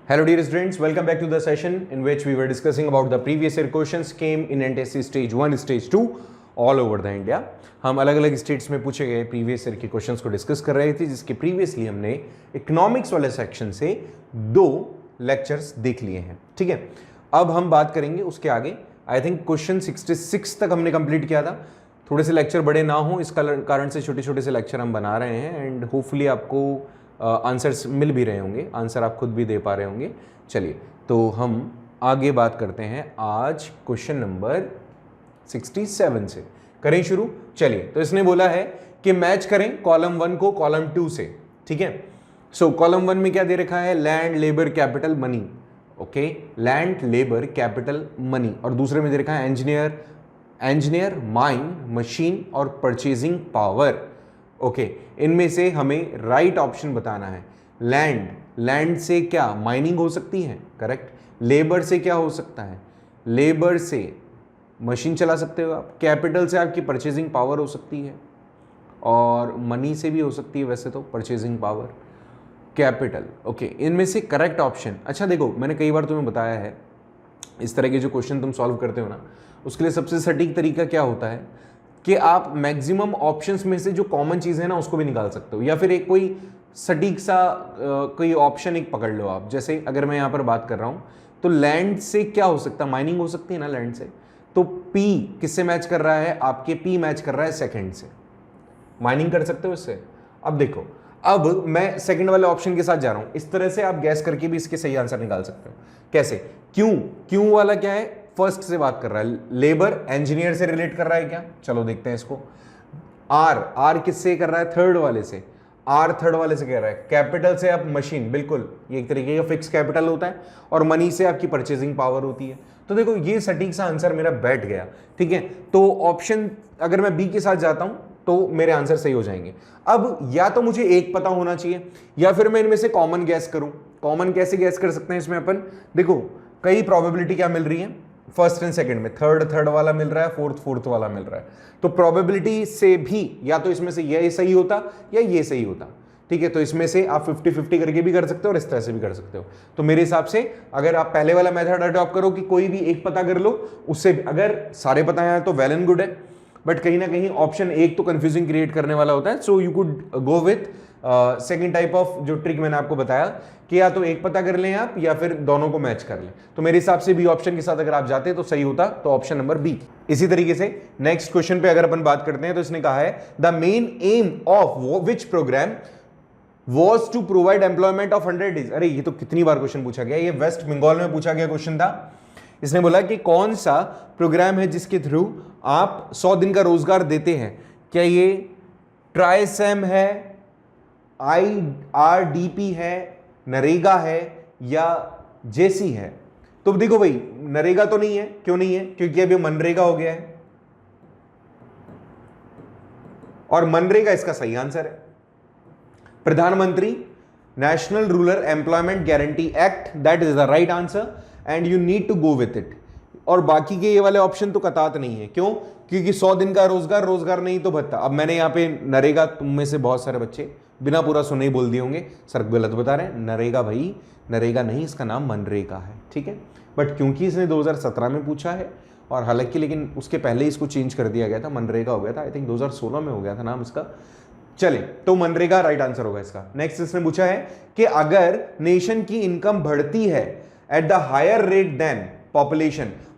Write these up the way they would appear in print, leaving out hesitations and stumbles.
Hello dear students, welcome back to the session in which we were discussing about the previous year questions came in NTSC stage 1, stage 2 all over the India. हम अलग अलग states में पूछे गए previous year के questions को discuss कर रहे थे, जिसके प्रीवियसली हमने इकोनॉमिक्स वाले सेक्शन से 2 लेक्चर्स देख लिए हैं. ठीक है, अब हम बात करेंगे उसके आगे. आई थिंक क्वेश्चन 66 तक हमने कंप्लीट किया था. थोड़े से लेक्चर बड़े ना हो इस कारण से छोटे छोटे से लेक्चर हम बना रहे हैं एंड होपफुली आपको आंसर्स मिल भी रहे होंगे, आंसर आप खुद भी दे पा रहे होंगे. चलिए तो हम आगे बात करते हैं आज क्वेश्चन नंबर 67 से. करें शुरू. चलिए, तो इसने बोला है कि मैच करें कॉलम 1 को कॉलम 2 से. ठीक है, सो कॉलम 1 में क्या दे रखा है? Land, labour, capital, money. Okay, land, labour, capital, money. और दूसरे में दे रखा है इंजीनियर, माइन, मशीन और परचेजिंग पावर. ओके, इनमें से हमें राइट ऑप्शन बताना है. लैंड से क्या माइनिंग हो सकती है? करेक्ट. लेबर से क्या हो सकता है? लेबर से मशीन चला सकते हो आप. कैपिटल से आपकी परचेजिंग पावर हो सकती है और मनी से भी हो सकती है वैसे तो परचेजिंग पावर, कैपिटल. ओके, इनमें से करेक्ट ऑप्शन. अच्छा देखो, मैंने कई बार तुम्हें बताया है इस तरह के जो क्वेश्चन तुम सॉल्व करते हो ना, उसके लिए सबसे सटीक तरीका क्या होता है कि आप मैक्सिमम ऑप्शंस में से जो कॉमन चीज़ है ना उसको भी निकाल सकते हो, या फिर एक कोई सटीक सा कोई ऑप्शन एक पकड़ लो आप. जैसे अगर मैं यहाँ पर बात कर रहा हूँ तो लैंड से क्या हो सकता है? माइनिंग हो सकती है ना लैंड से. तो पी किससे मैच कर रहा है? आपके पी मैच कर रहा है सेकंड से. माइनिंग कर सकते हो इससे. अब देखो, अब मैं सेकंड वाले ऑप्शन के साथ जा रहा हूं. इस तरह से आप गैस करके भी इसके सही आंसर निकाल सकते हो. कैसे? क्यों वाला क्या है? फर्स्ट से बात कर रहा है. लेबर इंजीनियर से रिलेट कर रहा है क्या? चलो देखते हैं इसको. आर किससे कर रहा है? थर्ड वाले से. आर थर्ड वाले से कह रहा है. कैपिटल से आप मशीन, बिल्कुल ये एक तरीके का फिक्स कैपिटल होता है. और मनी से आपकी परचेजिंग पावर होती है. तो देखो ये सटीक सा आंसर मेरा बैठ गया. ठीक है, तो ऑप्शन अगर मैं बी के साथ जाता हूं तो मेरे आंसर सही हो जाएंगे. अब या तो मुझे एक पता होना चाहिए या फिर मैं इनमें से कॉमन गैस करूं. कॉमन कैसे गैस कर सकते हैं इसमें अपन? देखो कई प्रोबेबिलिटी क्या मिल रही है फर्स्ट एंड सेकंड में. थर्ड वाला मिल रहा है, फोर्थ वाला मिल रहा है. तो प्रोबेबिलिटी से भी या तो इसमें से ये सही होता या ये सही होता. ठीक है, तो इसमें से आप 50-50 करके भी कर सकते हो और इस तरह से भी कर सकते हो. तो मेरे हिसाब से अगर आप पहले वाला मेथड अडॉप्ट करो कि कोई भी एक पता कर लो, उससे अगर सारे पता हैं तो वेल एंड गुड है, बट कहीं ना कहीं ऑप्शन एक तो कंफ्यूजिंग क्रिएट करने वाला होता है. So you could go with second type of जो ट्रिक मैंने आपको बताया कि या तो एक पता कर लें आप या फिर दोनों को मैच कर लें. तो मेरे हिसाब से बी ऑप्शन के साथ अगर आप जाते तो सही होता, तो ऑप्शन नंबर बी. इसी तरीके से नेक्स्ट क्वेश्चन पे अगर अपन बात करते हैं तो इसने कहा है the main aim of which program was to provide employment of 100 days. अरे ये तो कितनी बार क्वेश्चन पूछा गया, ये वेस्ट बंगाल में पूछा गया क्वेश्चन था. इसने बोला कि कौन सा प्रोग्राम है जिसके थ्रू आप 100 दिन का रोजगार देते हैं? क्या ये ट्राइसैम है, IRDP है, नरेगा है या जेसी है? तो देखो भाई, नरेगा तो नहीं है. क्यों नहीं है? क्योंकि अभी मनरेगा हो गया है और मनरेगा इसका सही आंसर है. प्रधानमंत्री national rural employment guarantee act, that is the right answer and you need to go with it. और बाकी के ये वाले ऑप्शन तो कतात नहीं है. क्यों? क्योंकि 100 दिन का रोजगार नहीं तो भत्ता. अब मैंने यहाँ पे नरेगा, तुम में से बहुत सारे बच्चे बिना पूरा सुने ही बोल दिए होंगे सर गलत बता रहे हैं. नरेगा भाई, नरेगा नहीं, इसका नाम मनरेगा है. ठीक है, बट क्योंकि इसने 2017 में पूछा है और हालांकि लेकिन उसके पहले इसको चेंज कर दिया गया था, मनरेगा हो गया था. आई थिंक 2016 में हो गया था नाम इसका. चले, तो मनरेगा राइट आंसर होगा इसका. नेक्स्ट इसने पूछा है कि अगर नेशन की इनकम बढ़ती है at the higher rate than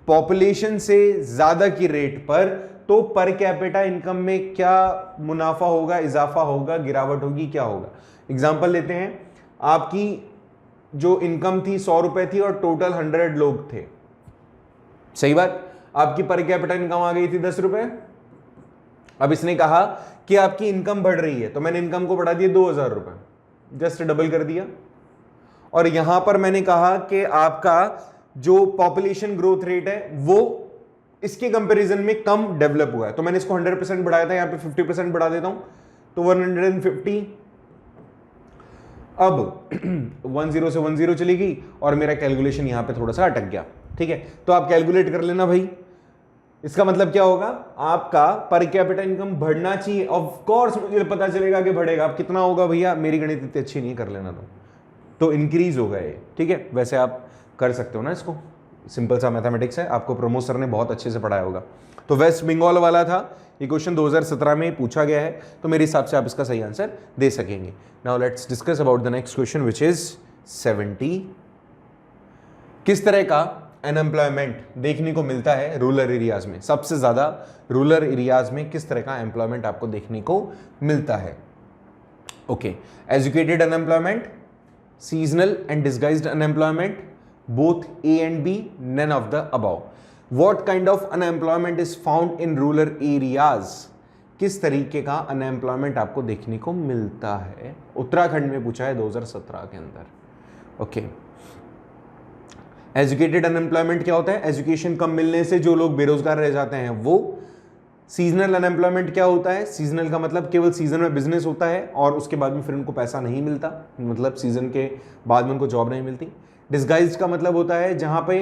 population से ज्यादा की रेट पर, तो पर कैपिटा इनकम में क्या मुनाफा होगा, इजाफा होगा, गिरावट होगी, क्या होगा? एग्जांपल लेते हैं. आपकी जो इनकम थी 100 रुपए थी और टोटल 100 लोग थे. सही बात. आपकी पर कैपिटा इनकम आ गई थी 10 रुपए. अब इसने कहा कि आपकी इनकम बढ़ रही है, तो मैंने इनकम को बढ़ा दिया 2000 रुपए, जस्ट डबल कर दिया. और यहां पर मैंने कहा कि आपका जो पॉपुलेशन ग्रोथ रेट है वो इसके कंपैरिजन में कम डेवलप हुआ है, तो मैंने इसको 100% बढ़ाया था, यहां पे 50% बढ़ा देता हूं तो 150. अब 10 से 10 चली गई और मेरा कैलकुलेशन यहां पे थोड़ा सा अटक गया. ठीक है, तो आप कैलकुलेट कर लेना भाई. इसका मतलब क्या होगा? आपका पर कैपिटा इनकम बढ़ना चाहिए. ऑफ कोर्स मुझे पता चलेगा कि बढ़ेगा. अब कितना होगा भैया? मेरी गणित इतनी अच्छी नहीं, कर लेना. तो तो इंक्रीज होगा ये, ठीक है। वैसे आप कर सकते हो ना इसको, सिंपल सा मैथमेटिक्स है, आपको प्रमोद सर ने बहुत अच्छे से पढ़ाया होगा। तो वेस्ट बंगाल वाला था ये क्वेश्चन, 2017 में पूछा गया है, तो मेरे हिसाब से आप इसका सही आंसर दे सकेंगे। Now let's discuss about the next question which is 70। किस तरह का अनएम्प्लॉयमेंट देखने को मिलता है रूरल एरियाज में? सबसे ज्यादा रूरल एरियाज में किस तरह का एम्प्लॉयमेंट आपको देखने को मिलता है? Okay, educated unemployment, seasonal and disguised unemployment, both A and B, none of the above. What kind of unemployment is found in rural areas? किस तरीके का अनएम्प्लॉयमेंट आपको देखने को मिलता है? उत्तराखंड में पूछा है 2017 के अंदर। ओके, एजुकेटेड अनएम्प्लॉयमेंट क्या होता है? एजुकेशन कम मिलने से जो लोग बेरोजगार रह जाते हैं वो। सीजनल अनएम्प्लॉयमेंट क्या होता है? सीजनल का मतलब केवल सीजन में बिजनेस होता है और उसके बाद में फिर उनको पैसा नहीं मिलता, मतलब सीजन के बाद में उनको जॉब नहीं मिलती। डिस्गाइज्ड का मतलब होता है जहां पे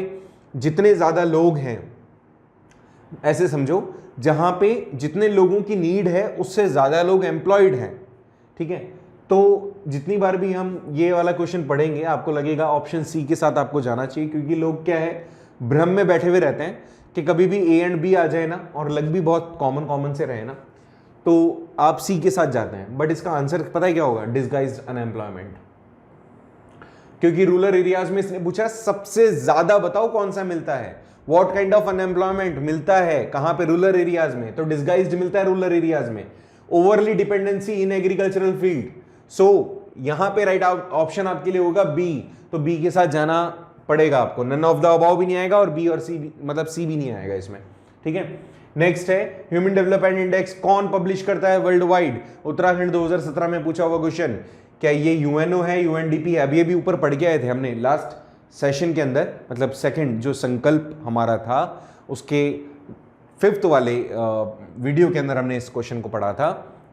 जितने ज्यादा लोग हैं, ऐसे समझो जहां पे जितने लोगों की नीड है उससे ज्यादा लोग एम्प्लॉयड हैं, ठीक है। तो जितनी बार भी हम ये वाला क्वेश्चन पढ़ेंगे आपको लगेगा ऑप्शन सी के साथ आपको जाना चाहिए, क्योंकि लोग क्या है भ्रम में बैठे हुए रहते हैं कि कभी भी ए एंड बी आ जाए ना और लग भी बहुत कॉमन से रहे ना तो आप सी के साथ जाते हैं, बट इसका आंसर पता है क्या होगा? Disguised unemployment. क्योंकि रूरल एरियाज में इसने पूछा सबसे ज्यादा बताओ कौन सा मिलता है, व्हाट काइंड ऑफ अनएम्प्लॉयमेंट मिलता है कहां पे? रूरल एरियाज में। तो डिस्गाइज्ड मिलता है रूरल एरियाज में। Overly dependency in agricultural field, so यहां पे राइट ऑप्शन आपके लिए होगा बी। तो बी के साथ जाना पड़ेगा आपको, नन ऑफ द अबव भी नहीं आएगा और बी और सी मतलब सी भी नहीं आएगा इसमें, ठीक है। नेक्स्ट है ह्यूमन डेवलपमेंट इंडेक्स कौन पब्लिश करता है वर्ल्ड वाइड? उत्तराखंड 2017 में पूछा हुआ क्वेश्चन। क्या ये यूएनओ है, यूएनडीपी है? अभी ऊपर पढ़ के आए थे हमने लास्ट सेशन के अंदर, मतलब सेकंड जो संकल्प हमारा था उसके 5th वाले वीडियो के अंदर हमने इस क्वेश्चन को पढ़ा था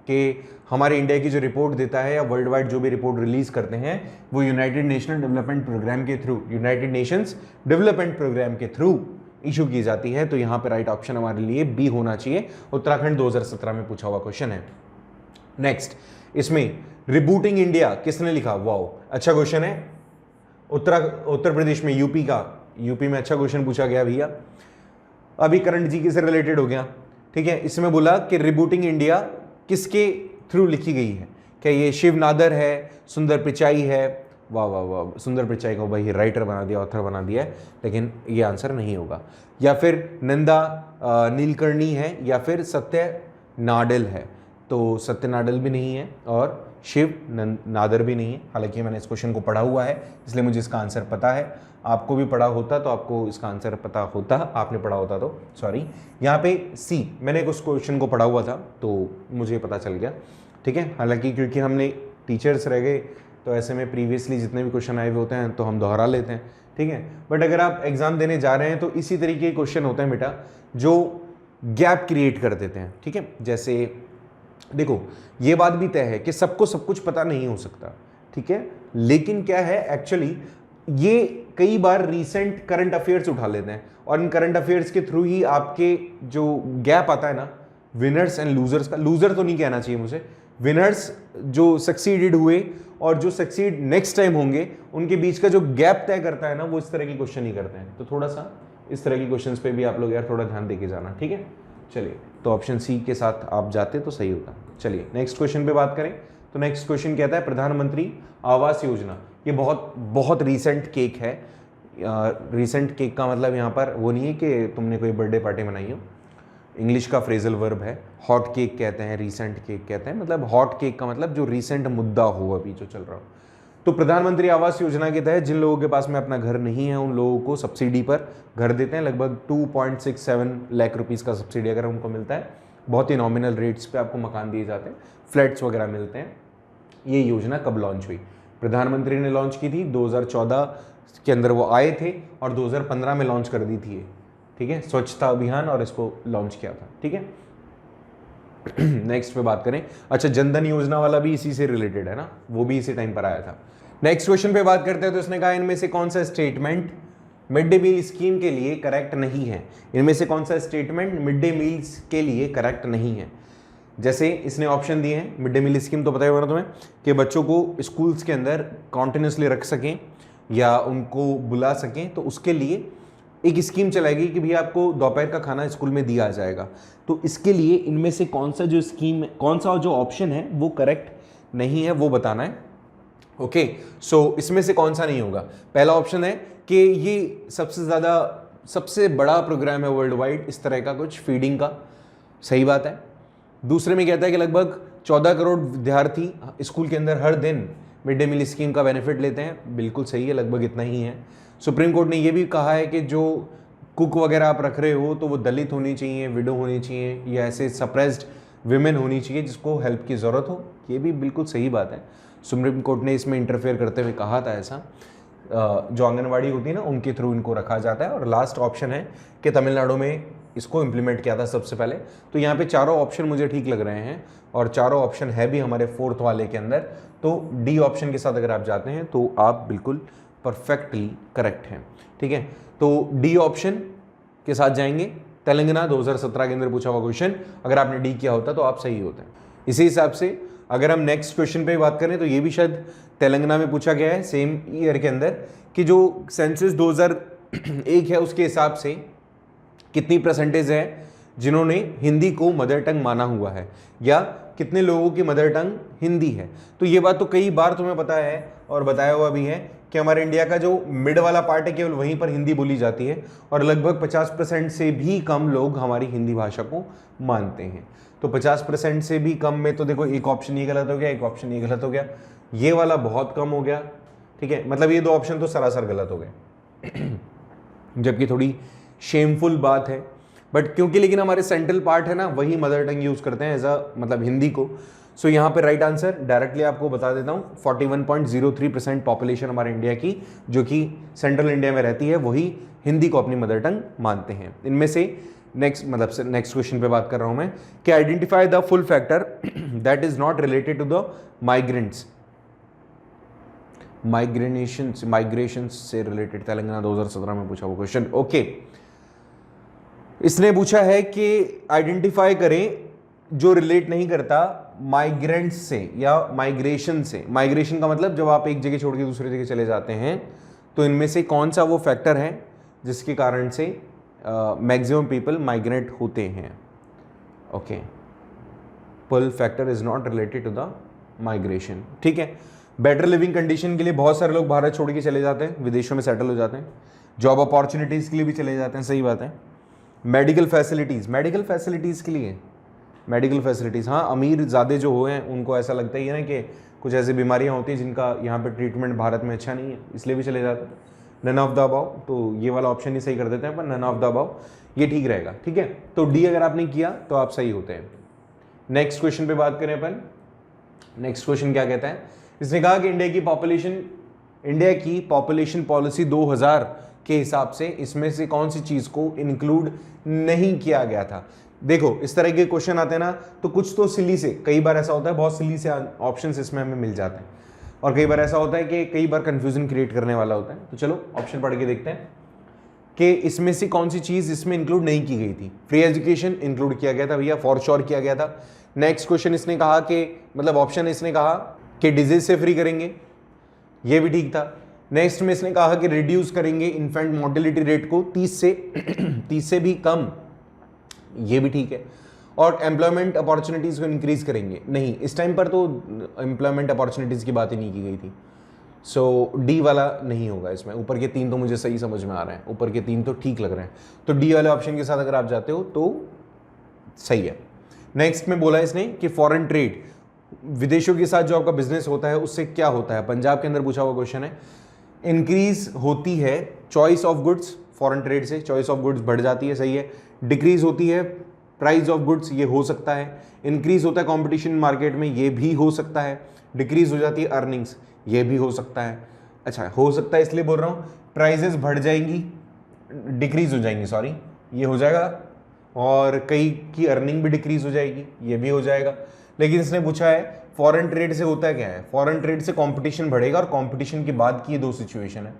कि हमारे इंडिया की जो रिपोर्ट देता है या वर्ल्ड वाइड जो भी रिपोर्ट रिलीज करते हैं वो यूनाइटेड नेशनल डेवलपमेंट प्रोग्राम के through, United Nations Development Programme के थ्रू इशू की जाती है। तो यहाँ पे राइट ऑप्शन हमारे लिए बी होना चाहिए। उत्तराखंड 2017 में पूछा हुआ क्वेश्चन है। नेक्स्ट, इसमें रिबूटिंग इंडिया किसने लिखा? वाओ, अच्छा क्वेश्चन है। उत्तर प्रदेश में, यूपी में अच्छा क्वेश्चन पूछा गया भैया। अभी करंट जीके से रिलेटेड हो गया, ठीक है। इसमें बोला कि रिबूटिंग इंडिया किसके थ्रू लिखी गई है? क्या ये शिव नादर है, सुंदर पिचाई है? वाह वाह वाह, सुंदर पिचाई को भाई राइटर बना दिया, ऑथर बना दिया है, लेकिन ये आंसर नहीं होगा। या फिर नंदा नीलकर्णी है या फिर सत्य नाडल है? तो सत्य नाडल भी नहीं है और शिव नादर भी नहीं है। हालांकि मैंने इस क्वेश्चन को पढ़ा हुआ है इसलिए मुझे इसका आंसर पता है। आपको भी पढ़ा होता तो आपको इसका आंसर पता होता, आपने पढ़ा होता तो सॉरी। यहाँ पे सी, मैंने उस क्वेश्चन को पढ़ा हुआ था तो मुझे पता चल गया, ठीक है। हालांकि क्योंकि हमने टीचर्स रह गए तो ऐसे में प्रीवियसली जितने भी क्वेश्चन आए हुए होते हैं तो हम दोहरा लेते हैं, ठीक है। बट अगर आप एग्जाम देने जा रहे हैं तो इसी तरीके के क्वेश्चन होते हैं बेटा जो गैप क्रिएट कर देते हैं, ठीक है। जैसे देखो ये बात भी तय है कि सबको सब कुछ पता नहीं हो सकता, ठीक है, लेकिन क्या है एक्चुअली ये कई बार रीसेंट करंट अफेयर्स उठा लेते हैं और इन करंट अफेयर्स के थ्रू ही आपके जो गैप आता है ना विनर्स एंड लूजर्स का, लूजर तो नहीं कहना चाहिए मुझे, विनर्स जो सक्सीडेड हुए और जो सक्सीड नेक्स्ट टाइम होंगे उनके बीच का जो गैप तय करता है ना, वो इस तरह के क्वेश्चन ही करते हैं। तो थोड़ा सा इस तरह के क्वेश्चंस पे भी आप लोग यार थोड़ा ध्यान देके जाना, ठीक है। चलिए, तो ऑप्शन सी के साथ आप जाते तो सही होता। चलिए नेक्स्ट क्वेश्चन पे बात करें तो नेक्स्ट क्वेश्चन कहता है प्रधानमंत्री आवास योजना। ये बहुत बहुत रीसेंट केक है। रीसेंट केक का मतलब यहाँ पर वो नहीं है कि तुमने कोई बर्थडे पार्टी मनाई हो, इंग्लिश का फ्रेजल वर्ब है। हॉट केक कहते हैं, रीसेंट केक कहते हैं, मतलब हॉट केक का मतलब जो रीसेंट मुद्दा हो अभी जो चल रहा हो। तो प्रधानमंत्री आवास योजना के तहत जिन लोगों के पास में अपना घर नहीं है उन लोगों को सब्सिडी पर घर देते हैं। लगभग 2.67 लाख रुपीस का सब्सिडी अगर उनको मिलता है, बहुत ही नॉमिनल रेट्स पे आपको मकान दिए जाते हैं, फ्लैट्स वगैरह मिलते हैं। ये योजना कब लॉन्च हुई? प्रधानमंत्री ने लॉन्च की थी 2014 के अंदर वो आए थे और 2015 में लॉन्च कर दी थी ये, ठीक है, स्वच्छता अभियान, और इसको लॉन्च किया था, ठीक है। नेक्स्ट पे बात करें, अच्छा जनधन योजना वाला भी इसी से रिलेटेड है ना, वो भी इसी टाइम पर आया था। नेक्स्ट क्वेश्चन पे बात करते हैं तो इसने कहा इनमें से कौन सा statement mid day meal scheme के लिए करेक्ट नहीं है? इनमें से कौन सा स्टेटमेंट मिड डे मील्स के लिए करेक्ट नहीं है? जैसे इसने ऑप्शन दिए हैं, मिड डे मील स्कीम तो पता ही होगा तुम्हें कि बच्चों को स्कूल्स के अंदर कॉन्टिन्यूसली रख सकें या उनको बुला सकें, तो उसके लिए एक स्कीम चलाएगी कि भैया आपको दोपहर का खाना स्कूल में दिया जाएगा। तो इसके लिए इनमें से कौन सा जो स्कीम, कौन सा जो ऑप्शन है वो करेक्ट नहीं है वो बताना है। ओके, सो इसमें से कौन सा नहीं होगा? पहला ऑप्शन है कि ये सबसे बड़ा प्रोग्राम है वर्ल्ड वाइड इस तरह का कुछ फीडिंग का, सही बात है। दूसरे में कहता है कि लगभग 14 करोड़ विद्यार्थी स्कूल के अंदर हर दिन मिड डे मील स्कीम का बेनिफिट लेते हैं, बिल्कुल सही है, लगभग इतना ही है। सुप्रीम कोर्ट ने यह भी कहा है कि जो कुक वगैरह आप रख रहे हो तो वो दलित होनी चाहिए, विडो होनी चाहिए या ऐसे सप्रेस्ड विमेन होनी चाहिए जिसको हेल्प की ज़रूरत हो, ये भी बिल्कुल सही बात है। सुप्रीम कोर्ट ने इसमें इंटरफेयर करते हुए कहा था ऐसा, जो आंगनवाड़ी होती है ना उनके थ्रू इनको रखा जाता है। और लास्ट ऑप्शन है कि तमिलनाडु में इसको इम्प्लीमेंट किया था सबसे पहले। तो यहाँ पे चारों ऑप्शन मुझे ठीक लग रहे हैं और चारों ऑप्शन है भी हमारे फोर्थ वाले के अंदर। तो डी ऑप्शन के साथ अगर आप जाते हैं तो आप बिल्कुल परफेक्टली करेक्ट हैं, ठीक है। तो डी ऑप्शन के साथ जाएंगे। तेलंगाना 2017 के अंदर पूछा हुआ क्वेश्चन, अगर आपने डी किया होता तो आप सही होते हैं। इसी हिसाब से अगर हम नेक्स्ट क्वेश्चन पे बात करें तो ये भी शायद तेलंगाना में पूछा गया है सेम ईयर के अंदर कि जो सेंसस 2001 है उसके हिसाब से कितनी परसेंटेज है जिन्होंने हिंदी को मदर टंग माना हुआ है, या कितने लोगों की मदर टंग हिंदी है। तो ये बात तो कई बार तुम्हें पता है और बताया हुआ भी है कि हमारे इंडिया का जो मिड वाला पार्ट है केवल वहीं पर हिंदी बोली जाती है और लगभग 50% से भी कम लोग हमारी हिंदी भाषा को मानते हैं। तो 50% से भी कम में तो देखो एक ऑप्शन ये गलत हो गया, एक ऑप्शन ये गलत हो गया, ये वाला बहुत कम हो गया, ठीक है। मतलब ये दो ऑप्शन तो सरासर गलत हो गए जबकि थोड़ी शेमफुल बात है, बट क्योंकि लेकिन हमारे सेंट्रल पार्ट है ना वही मदर टंग यूज करते हैं एज अ मतलब हिंदी को। सो यहाँ पे राइट आंसर डायरेक्टली आपको बता देता हूँ, 41.03% पॉपुलेशन हमारे इंडिया की जो कि सेंट्रल इंडिया में रहती है वही हिंदी को अपनी मदर टंग मानते हैं। इनमें से नेक्स्ट क्वेश्चन पे बात कर रहा हूं मैं कि identify the full factor that is not related to the migration से रिलेटेड। तेलंगाना 2017 में पूछा वो क्वेश्चन। ओके, इसने पूछा है कि आइडेंटिफाई करें जो रिलेट नहीं करता माइग्रेंट्स से या माइग्रेशन से। माइग्रेशन का मतलब जब आप एक जगह छोड़ के दूसरी जगह चले जाते हैं, तो इनमें से कौन सा वो फैक्टर है जिसके कारण से मैक्सिमम पीपल माइग्रेट होते हैं। Okay, pull factor is not related to the migration, ठीक है। बेटर लिविंग कंडीशन के लिए बहुत सारे लोग भारत छोड़ के चले जाते हैं, विदेशों में सेटल हो जाते हैं, जॉब अपॉर्चुनिटीज़ के लिए भी चले जाते हैं, सही बात है। मेडिकल फैसिलिटीज़ के लिए मेडिकल फैसिलिटीज़, हाँ, अमीर ज़्यादा जो हुए हैं उनको ऐसा लगता ही है ना कि कुछ ऐसी बीमारियाँ होती हैं जिनका यहाँ पे ट्रीटमेंट भारत में अच्छा नहीं है, इसलिए भी चले जाते हैं। नन ऑफ द अबव, तो ये वाला ऑप्शन ही सही कर देते हैं, पर नन ऑफ द अबव ये ठीक रहेगा, ठीक है। तो डी अगर आपने किया तो आप सही होते हैं। नेक्स्ट क्वेश्चन पे बात करें अपन। नेक्स्ट क्वेश्चन क्या कहता है, इसने कहा कि इंडिया की पॉपुलेशन पॉलिसी 2000 के हिसाब से इसमें से कौन सी चीज को इंक्लूड नहीं किया गया था। देखो इस तरह के क्वेश्चन आते हैं ना तो कुछ तो सिली से, कई बार ऐसा होता है बहुत सिली से ऑप्शंस इसमें हमें मिल जाते हैं, और कई बार ऐसा होता है कि कई बार कंफ्यूजन क्रिएट करने वाला होता है। तो चलो ऑप्शन पढ़ के देखते हैं कि इसमें से कौन सी चीज इसमें इंक्लूड नहीं की गई थी। फ्री एजुकेशन इंक्लूड किया गया था भैया, फॉर श्योर किया गया था। नेक्स्ट क्वेश्चन इसने कहा कि मतलब ऑप्शन इसने कहा कि डिजीज से फ्री करेंगे, ये भी ठीक था। नेक्स्ट में इसने कहा कि रिड्यूस करेंगे इन्फेंट मोर्टेलिटी रेट को 30 से भी कम, ये भी ठीक है। और एम्प्लॉयमेंट अपॉर्चुनिटीज को इंक्रीज करेंगे, नहीं, इस टाइम पर तो एम्प्लॉयमेंट अपॉर्चुनिटीज की बात ही नहीं की गई थी। सो डी वाला नहीं होगा इसमें। ऊपर के 3 तो मुझे सही समझ में आ रहे हैं, ऊपर के 3 तो ठीक लग रहे हैं, तो डी वाले ऑप्शन के साथ अगर आप जाते हो तो सही है। नेक्स्ट में बोला इसने कि फॉरेन ट्रेड, विदेशों के साथ जो आपका बिजनेस होता है उससे क्या होता है। पंजाब के अंदर पूछा हुआ क्वेश्चन है। इंक्रीज होती है choice of goods, foreign trade से चॉइस ऑफ गुड्स बढ़ जाती है, सही है। डिक्रीज होती है प्राइस ऑफ गुड्स, ये हो सकता है। इंक्रीज होता है कंपटीशन मार्केट में, ये भी हो सकता है। डिक्रीज हो जाती है अर्निंग्स, ये भी हो सकता है। अच्छा, हो सकता है इसलिए बोल रहा हूँ, प्राइजेस बढ़ जाएंगी, डिक्रीज हो जाएंगी, सॉरी, ये हो जाएगा। और कई की अर्निंग भी डिक्रीज हो जाएगी, ये भी हो जाएगा। लेकिन इसने पूछा है फॉरेन ट्रेड से होता क्या है। फॉरेन ट्रेड से कंपटीशन बढ़ेगा, और कंपटीशन के बाद की ये 2 सिचुएशन है।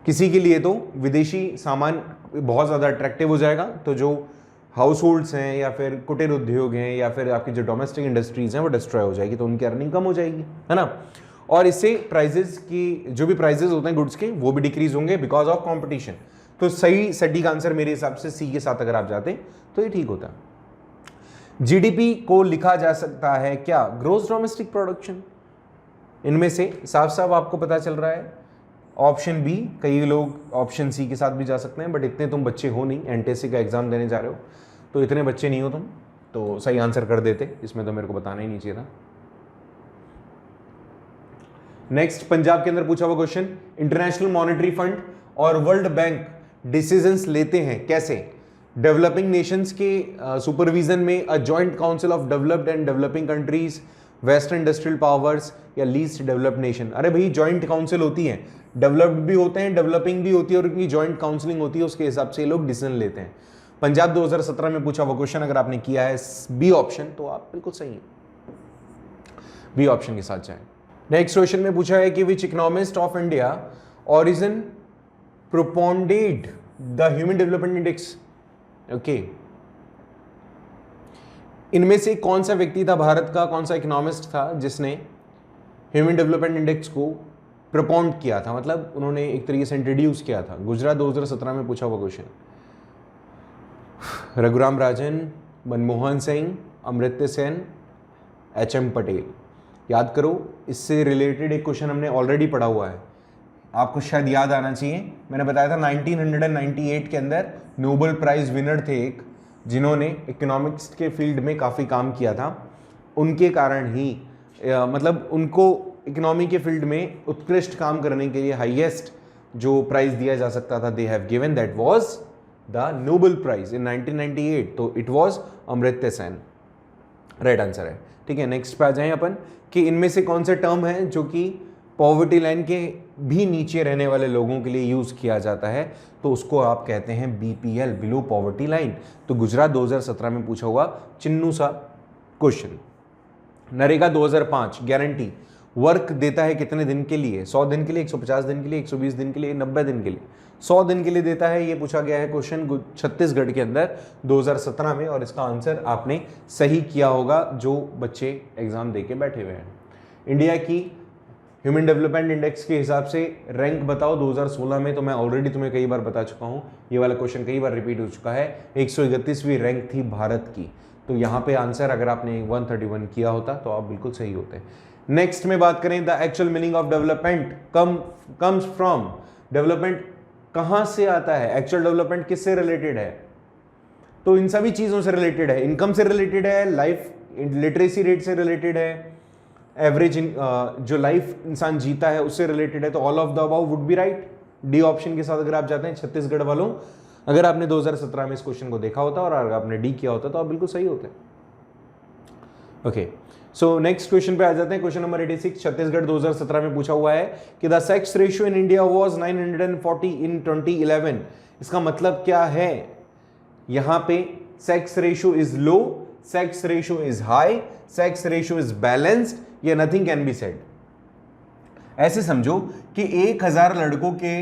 किसी के लिए तो विदेशी सामान बहुत ज़्यादा अट्रैक्टिव हो जाएगा, तो जो हाउस होल्ड्स हैं या फिर कुटीर उद्योग हैं या फिर आपकी जो डोमेस्टिक इंडस्ट्रीज हैं वो डिस्ट्रॉय हो जाएगी, तो उनकी अर्निंग कम हो जाएगी, है ना। और इससे प्राइजेस की जो भी प्राइजेस होते हैं गुड्स के वो भी डिक्रीज होंगे बिकॉज ऑफ कॉम्पिटिशन। तो सही सटीक आंसर मेरे हिसाब से सी के साथ अगर आप जाते तो ये ठीक होता है। जीडीपी को लिखा जा सकता है क्या? Gross domestic production. इनमें से साफ साफ आपको पता चल रहा है ऑप्शन बी, कई लोग ऑप्शन सी के साथ भी जा सकते हैं, बट इतने तुम बच्चे हो नहीं, एनटीएससी का एग्जाम देने जा रहे हो, तो इतने बच्चे नहीं हो तुम, तो सही आंसर कर देते, इसमें तो मेरे को बताना ही नहीं चाहिए था। नेक्स्ट, पंजाब के अंदर पूछा हुआ क्वेश्चन, इंटरनेशनल मॉनेटरी फंड और वर्ल्ड बैंक डिसीजंस लेते हैं कैसे? डेवलपिंग नेशंस के सुपरविजन में a joint council of developed and developing countries, western industrial powers या लीस्ट डेवलप्ड नेशन। अरे भाई जॉइंट काउंसिल होती है, डेवलप्ड भी होते हैं, डेवलपिंग भी होती है और उनकी जॉइंट काउंसलिंग होती है, उसके हिसाब से लोग डिसीजन लेते हैं। पंजाब 2017 में पूछा हुआ क्वेश्चन अगर आपने किया है बी ऑप्शन तो आप बिल्कुल सही हैं, बी ऑप्शन के साथ जाएं। नेक्स्ट क्वेश्चन में पूछा है कि which economist of India origin propounded the human development index. Okay, इनमें से कौन सा व्यक्ति था भारत का, कौन सा इकोनॉमिस्ट था जिसने ह्यूमन डेवलपमेंट इंडेक्स को प्रपोंड किया था, मतलब उन्होंने एक तरीके से इंट्रोड्यूस किया था। गुजरात 2017 में पूछा हुआ क्वेश्चन। रघुराम राजन, मनमोहन सिंह, अमर्त्य सेन, एच.एम. पटेल। याद करो, इससे रिलेटेड एक क्वेश्चन हमने ऑलरेडी पढ़ा हुआ है, आपको शायद याद आना चाहिए। मैंने बताया था 1998 के अंदर नोबेल प्राइज विनर थे एक, जिन्होंने इकोनॉमिक्स के फील्ड में काफ़ी काम किया था। उनके कारण ही मतलब उनको इकोनॉमी के फील्ड में उत्कृष्ट काम करने के लिए हाईएस्ट जो प्राइज दिया जा सकता था, they have given, that was the Nobel prize in 1998, तो it was Amartya Sen. Right answer है। ठीक है, नेक्स्ट पे आ जाएं अपन कि इनमें से कौन से टर्म है जो कि पॉवर्टी लाइन के भी नीचे रहने वाले लोगों के लिए यूज किया जाता है, तो उसको आप कहते हैं बीपीएल, बिलो पॉवर्टी लाइन। तो गुजरात 2017 में पूछा हुआ चिन्नू सा क्वेश्चन। नरेगा 2005 गारंटी वर्क देता है कितने दिन के लिए? 100 दिन के लिए, 150 दिन के लिए, 120 दिन के लिए, 90 दिन के लिए? 100 दिन के लिए देता है, ये पूछा गया है क्वेश्चन छत्तीसगढ़ के अंदर 2017 में, और इसका आंसर आपने सही किया होगा जो बच्चे एग्जाम दे के बैठे हुए हैं। इंडिया की ह्यूमन डेवलपमेंट इंडेक्स के हिसाब से रैंक बताओ 2016 में, तो मैं ऑलरेडी तुम्हें कई बार बता चुका हूँ, ये वाला क्वेश्चन कई बार रिपीट हो चुका है। 131वीं रैंक थी भारत की, तो यहाँ पे आंसर अगर आपने 131 किया होता तो आप बिल्कुल सही होते। नेक्स्ट में बात करें, the actual meaning of development comes from. Development कहाँ से आता है? एक्चुअल डेवलपमेंट किससे रिलेटेड है? तो इन सभी चीज़ों से रिलेटेड है, इनकम से रिलेटेड है, लाइफ लिटरेसी रेट से रिलेटेड है, एवरेज जो लाइफ इंसान जीता है उससे रिलेटेड है, तो all of the above would be right. D option के साथ अगर आप जाते हैं छत्तीसगढ़ वालों, अगर आपने 2017 में इस क्वेश्चन को देखा होता और अगर आपने डी किया होता तो आप बिल्कुल सही होते। ओके, सो नेक्स्ट क्वेश्चन पे आ जाते हैं। क्वेश्चन नंबर 86 छत्तीसगढ़ 2017 में पूछा हुआ है कि the sex ratio in India was 940 इन 2011। इसका मतलब क्या है? यहां पे sex ratio is low, sex ratio is high, sex ratio is balanced, या नथिंग कैन बी सेड। ऐसे समझो कि 1000 लड़कों के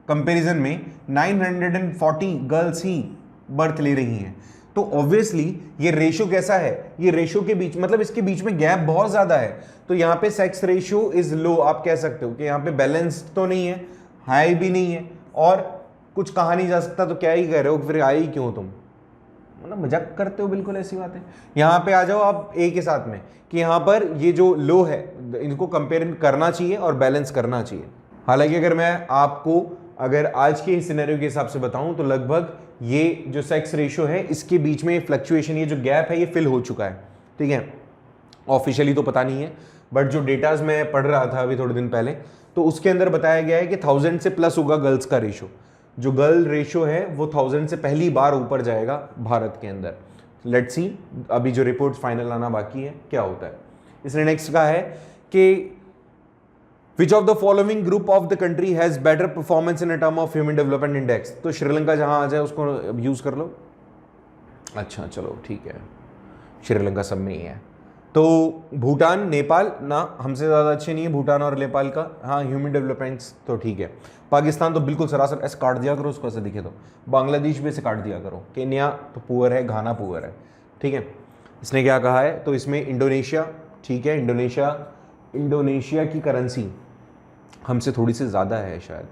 कंपैरिजन में 940 गर्ल्स ही बर्थ ले रही हैं, तो ऑब्वियसली ये रेशियो कैसा है? ये रेशियो के बीच मतलब इसके बीच में गैप बहुत ज्यादा है, तो यहां पे सेक्स रेशियो इज लो। आप कह सकते हो कि यहां पे बैलेंस्ड तो नहीं है, हाई भी नहीं है, और कुछ कहा नहीं जा सकता, तो क्या ही कह रहे हो, फिर आई क्यों तुम? मतलब मजाक करते हो, बिल्कुल ऐसी बात है। यहां पे आ जाओ आप ए के साथ में कि यहां पर ये जो लो है इनको कंपेयर करना चाहिए और बैलेंस करना चाहिए। हालांकि अगर मैं आपको अगर आज के सिनेरियो के हिसाब से बताऊं तो लगभग ये जो सेक्स रेशियो है इसके बीच में फ्लक्चुएशन, ये जो गैप है ये फिल हो चुका है। ठीक है, ऑफिशियली तो पता नहीं है, बट जो डेटाज मैं पढ़ रहा था अभी थोड़े दिन पहले, तो उसके अंदर बताया गया है कि 1000 से प्लस होगा गर्ल्स का रेशियो। जो गर्ल रेशियो है वो 1000 से पहली बार ऊपर जाएगा भारत के अंदर। लेट्स सी, अभी जो रिपोर्ट फाइनल आना बाकी है क्या होता है। इसने नेक्स्ट कहा है कि विच of the following group of the country has better performance in term of human development index. तो श्रीलंका जहां आ जाए उसको यूज कर लो। अच्छा चलो ठीक है, श्रीलंका सब में ही है। तो भूटान, नेपाल ना हमसे ज़्यादा अच्छे नहीं है भूटान और नेपाल का, हाँ ह्यूमन डेवलपमेंट्स तो ठीक है। पाकिस्तान तो बिल्कुल सरासर ऐसे काट दिया करो उसको, ऐसे दिखे तो। बांग्लादेश भी ऐसे काट दिया करो। केन्या तो पुअर है, घाना पुअर है, ठीक है। इसने क्या कहा है, तो इसमें इंडोनेशिया, ठीक है, इंडोनेशिया की करेंसी हमसे थोड़ी सी ज़्यादा है शायद।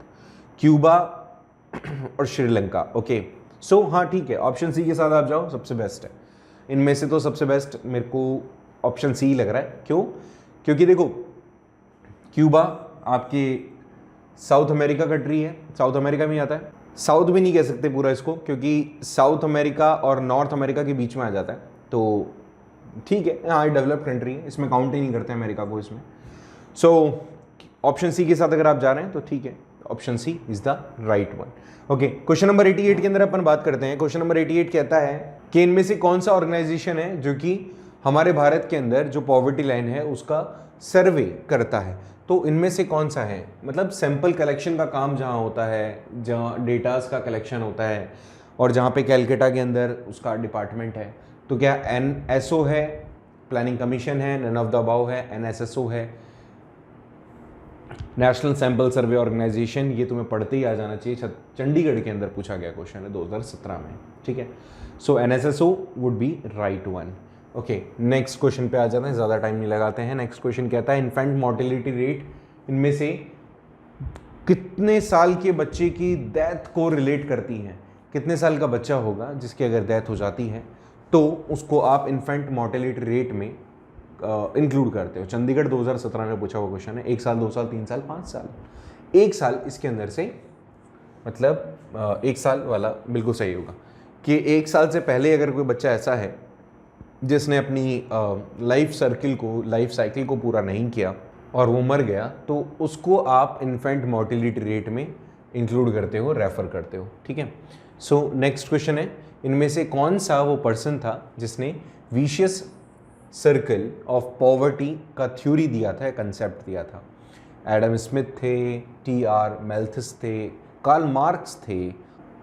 क्यूबा और श्रीलंका, ओके। सो हाँ ठीक है, ऑप्शन सी के साथ आप जाओ, सबसे बेस्ट है इनमें से। तो सबसे बेस्ट मेरे को ऑप्शन सी लग रहा है। क्यों? क्योंकि देखो क्यूबा आपके साउथ अमेरिका कंट्री है, साउथ अमेरिका में आता है। साउथ भी नहीं कह सकते पूरा इसको, क्योंकि साउथ अमेरिका और नॉर्थ अमेरिका के बीच में आ जाता है। तो ठीक है, हाँ डेवलप्ड कंट्री है, इसमें काउंट ही नहीं करते अमेरिका को इसमें। सो ऑप्शन सी के साथ अगर आप जा रहे हैं तो ठीक है, option C is the right one. Okay, question number 88 के अंदर अपन बात करते हैं। क्वेश्चन नंबर 88 कहता है कि इनमें से कौन सा ऑर्गेनाइजेशन है जो कि हमारे भारत के अंदर जो पॉवर्टी लाइन है उसका सर्वे करता है। तो इनमें से कौन सा है, मतलब सैंपल कलेक्शन का काम जहाँ होता है, जहाँ डेटास का कलेक्शन होता है, और जहाँ पे कैलकाटा के अंदर उसका डिपार्टमेंट है। तो क्या NSO है, प्लानिंग कमीशन है, नन ऑफ द अबव है, NSSO है, नेशनल सैंपल सर्वे ऑर्गेनाइजेशन। ये तुम्हें पढ़ते ही आ जाना चाहिए, चंडीगढ़ के अंदर पूछा गया क्वेश्चन है 2017 में, ठीक है। सो NSSO would be right one. Okay, next question पे आ जाते हैं, ज़्यादा टाइम नहीं लगाते हैं। नेक्स्ट क्वेश्चन कहता है इन्फेंट मोर्टेलिटी रेट इनमें से कितने साल के बच्चे की डेथ को रिलेट करती हैं। कितने साल का बच्चा होगा जिसकी अगर डेथ हो जाती है तो उसको आप इन्फेंट मोर्टेलिटी रेट में इंक्लूड करते हो। चंडीगढ़ 2017 में पूछा हुआ क्वेश्चन है। 1 साल, 2 साल, 3 साल, 5 साल। 1 साल इसके अंदर से, मतलब 1 साल वाला बिल्कुल सही होगा कि 1 साल से पहले अगर कोई बच्चा ऐसा है जिसने अपनी लाइफ साइकिल को पूरा नहीं किया और वो मर गया, तो उसको आप इन्फेंट मोर्टेलिटी रेट में इंक्लूड करते हो, रेफर करते हो, ठीक है। सो नेक्स्ट क्वेश्चन है इनमें से कौन सा वो पर्सन था जिसने विशियस सर्कल ऑफ पॉवर्टी का थ्योरी दिया था, कंसेप्ट दिया था। एडम स्मिथ थे, TR मैल्थस थे, कार्ल मार्क्स थे,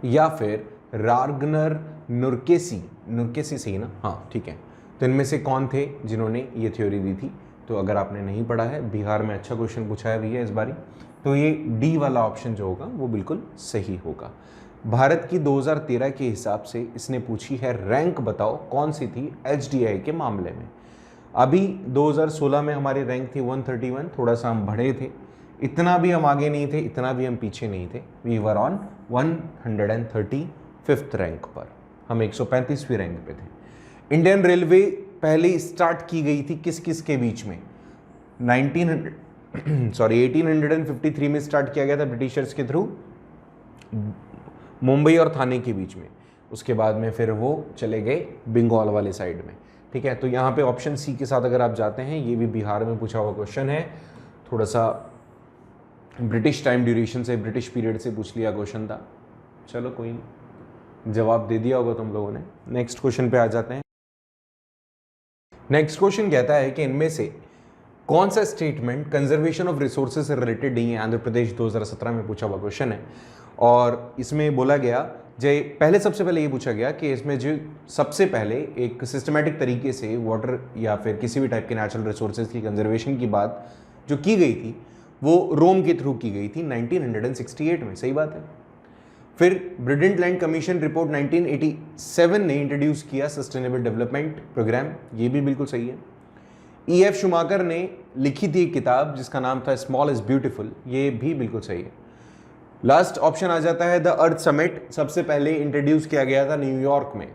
या फिर रागनर नुरकेसी सही ना, हाँ ठीक है। तो इनमें से कौन थे जिन्होंने ये थ्योरी दी थी? तो अगर आपने नहीं पढ़ा है, बिहार में अच्छा क्वेश्चन पूछा है भैया इस बारी, तो ये डी वाला ऑप्शन जो होगा वो बिल्कुल सही होगा। भारत की 2013 के हिसाब से इसने पूछी है रैंक बताओ कौन सी थी HDI के मामले में। अभी 2016 में हमारी रैंक थी 131, थोड़ा सा हम बढ़े थे, इतना भी हम आगे नहीं थे, इतना भी हम पीछे नहीं थे। We were on 135th rank पर, हम 135वीं रैंक पे थे। इंडियन रेलवे पहले स्टार्ट की गई थी किस किस के बीच में? 1853 में स्टार्ट किया गया था ब्रिटिशर्स के थ्रू, मुंबई और थाने के बीच में। उसके बाद में फिर वो चले गए बंगाल वाले साइड में, ठीक है। तो यहाँ पे ऑप्शन सी के साथ अगर आप जाते हैं, ये भी बिहार में पूछा हुआ क्वेश्चन है, थोड़ा सा ब्रिटिश टाइम ड्यूरेशन से, ब्रिटिश पीरियड से पूछ लिया क्वेश्चन था। चलो कोई नहीं, जवाब दे दिया होगा तुम लोगों ने। नेक्स्ट क्वेश्चन पे आ जाते हैं। नेक्स्ट क्वेश्चन कहता है कि इनमें से कौन सा स्टेटमेंट कंजर्वेशन ऑफ रिसोर्सेज से रिलेटेड नहीं है। आंध्र प्रदेश 2017 में पूछा हुआ क्वेश्चन है, और इसमें बोला गया पहले सबसे पहले ये पूछा गया कि इसमें जो सबसे पहले एक सिस्टमेटिक तरीके से वाटर या फिर किसी भी टाइप के नेचुरल रिसोर्सेज की कंजर्वेशन की बात जो की गई थी वो रोम के थ्रू की गई थी 1968 में, सही बात है। फिर ब्रिडेंट लैंड कमीशन रिपोर्ट 1987 ने इंट्रोड्यूस किया सस्टेनेबल डेवलपमेंट प्रोग्राम, ये भी बिल्कुल सही है। EF शुमाकर ने लिखी थी एक किताब जिसका नाम था स्मॉल इज ब्यूटीफुल, ये भी बिल्कुल सही है। लास्ट ऑप्शन आ जाता है द अर्थ समिट, सबसे पहले इंट्रोड्यूस किया गया था न्यूयॉर्क में,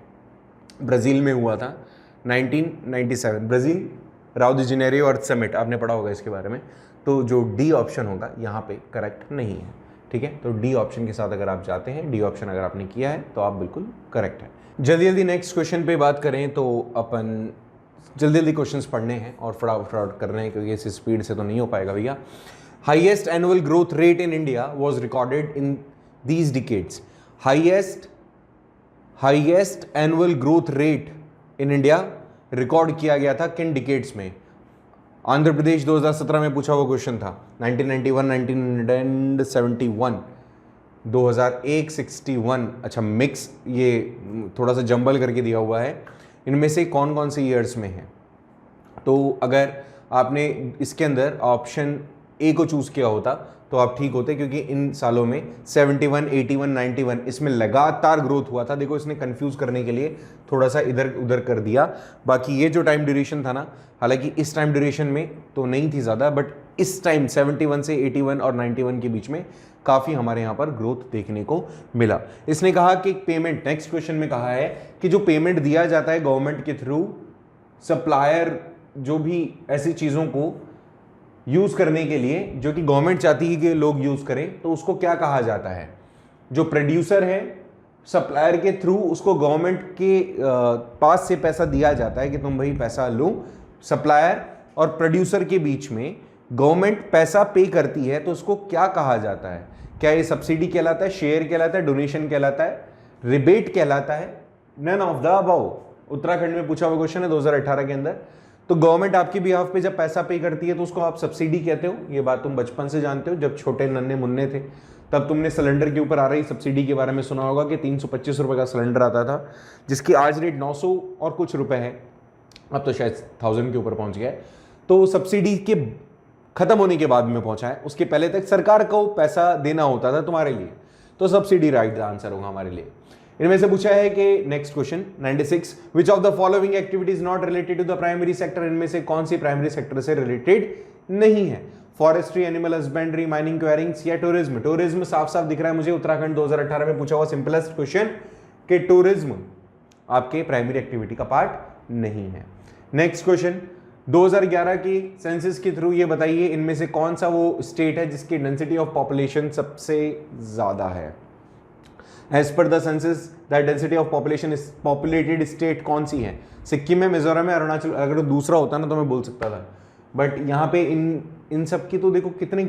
ब्राज़ील में हुआ था 1997, Brazil Rio de Janeiro Earth Summit, आपने पढ़ा होगा इसके बारे में। तो जो डी ऑप्शन होगा यहाँ पे करेक्ट नहीं है, ठीक है। तो डी ऑप्शन के साथ अगर आप जाते हैं, डी ऑप्शन अगर आपने किया है तो आप बिल्कुल करेक्ट है। जल्दी जल्दी नेक्स्ट क्वेश्चन पे बात करें तो अपन जल्दी जल्दी क्वेश्चंस पढ़ने हैं और फटाफट करने हैं, क्योंकि इस स्पीड से तो नहीं हो पाएगा भैया। Highest annual growth rate in India was recorded in these decades. Highest annual growth rate in India record किया गया था किन डिकेड्स में? आंध्र प्रदेश 2017 में पूछा हुआ क्वेश्चन था, 1991, 1971, 2001, 61, अच्छा मिक्स, ये थोड़ा सा जंबल करके दिया हुआ है। इनमें से कौन कौन से ईयर्स में है? तो अगर आपने इसके अंदर ऑप्शन ए को चूज़ किया होता तो आप ठीक होते, क्योंकि इन सालों में 71, 81, 91 इसमें लगातार ग्रोथ हुआ था। देखो इसने कंफ्यूज करने के लिए थोड़ा सा इधर उधर कर दिया। बाकी ये जो टाइम ड्यूरेशन था ना, हालांकि इस टाइम ड्यूरेशन में तो नहीं थी ज़्यादा, बट इस टाइम 71 से 81 और 91 के बीच में काफ़ी हमारे यहाँ पर ग्रोथ देखने को मिला। इसने कहा कि पेमेंट, नेक्स्ट क्वेश्चन में कहा है कि जो पेमेंट दिया जाता है गवर्नमेंट के थ्रू सप्लायर जो भी ऐसी चीज़ों को यूज करने के लिए जो कि गवर्नमेंट चाहती है कि लोग यूज करें, तो उसको क्या कहा जाता है? जो प्रोड्यूसर है सप्लायर के थ्रू उसको गवर्नमेंट के पास से पैसा दिया जाता है कि तुम भाई पैसा लो, सप्लायर और प्रोड्यूसर के बीच में गवर्नमेंट पैसा पे करती है, तो उसको क्या कहा जाता है? क्या ये सब्सिडी कहलाता है, शेयर कहलाता है, डोनेशन कहलाता है, रिबेट कहलाता है? None of the above. Uttarakhand में पूछा हुआ क्वेश्चन है 2018 के अंदर। तो गवर्नमेंट आपके बिहाफ पे जब पैसा पे करती है तो उसको आप सब्सिडी कहते हो। ये बात तुम बचपन से जानते हो, जब छोटे नन्हे मुन्ने थे तब तुमने सिलेंडर के ऊपर आ रही सब्सिडी के बारे में सुना होगा कि 325 रुपये का सिलेंडर आता था, जिसकी आज रेट 900 और कुछ रुपए है, अब तो शायद 1000 के ऊपर पहुंच गया है। तो सब्सिडी के खत्म होने के बाद में पहुंचा है, उसके पहले तक सरकार को पैसा देना होता था तुम्हारे लिए, तो सब्सिडी राइट आंसर होगा हमारे लिए। इनमें से पूछा है कि next question 96, which of the following activities not related to the primary sector, इनमें से कौन सी प्राइमरी सेक्टर से रिलेटेड नहीं है? Forestry, animal husbandry, mining, quarryings या टूरिज्म? टूरिज्म साफ साफ दिख रहा है मुझे, उत्तराखंड 2018 में पूछा हुआ सिंपलेस्ट क्वेश्चन कि टूरिज्म आपके प्राइमरी एक्टिविटी का पार्ट नहीं है। नेक्स्ट क्वेश्चन 2011 की सेंसस के थ्रू ये बताइए इनमें से कौन सा वो स्टेट है जिसकी डेंसिटी ऑफ पॉपुलेशन सबसे ज्यादा है? As per the census the density of population populated state कौन सी है? सिक्किम है, मिजोरम है, अरुणाचल। अगर दूसरा होता ना तो मैं बोल सकता था, बट यहाँ पे इन सब की तो देखो कितने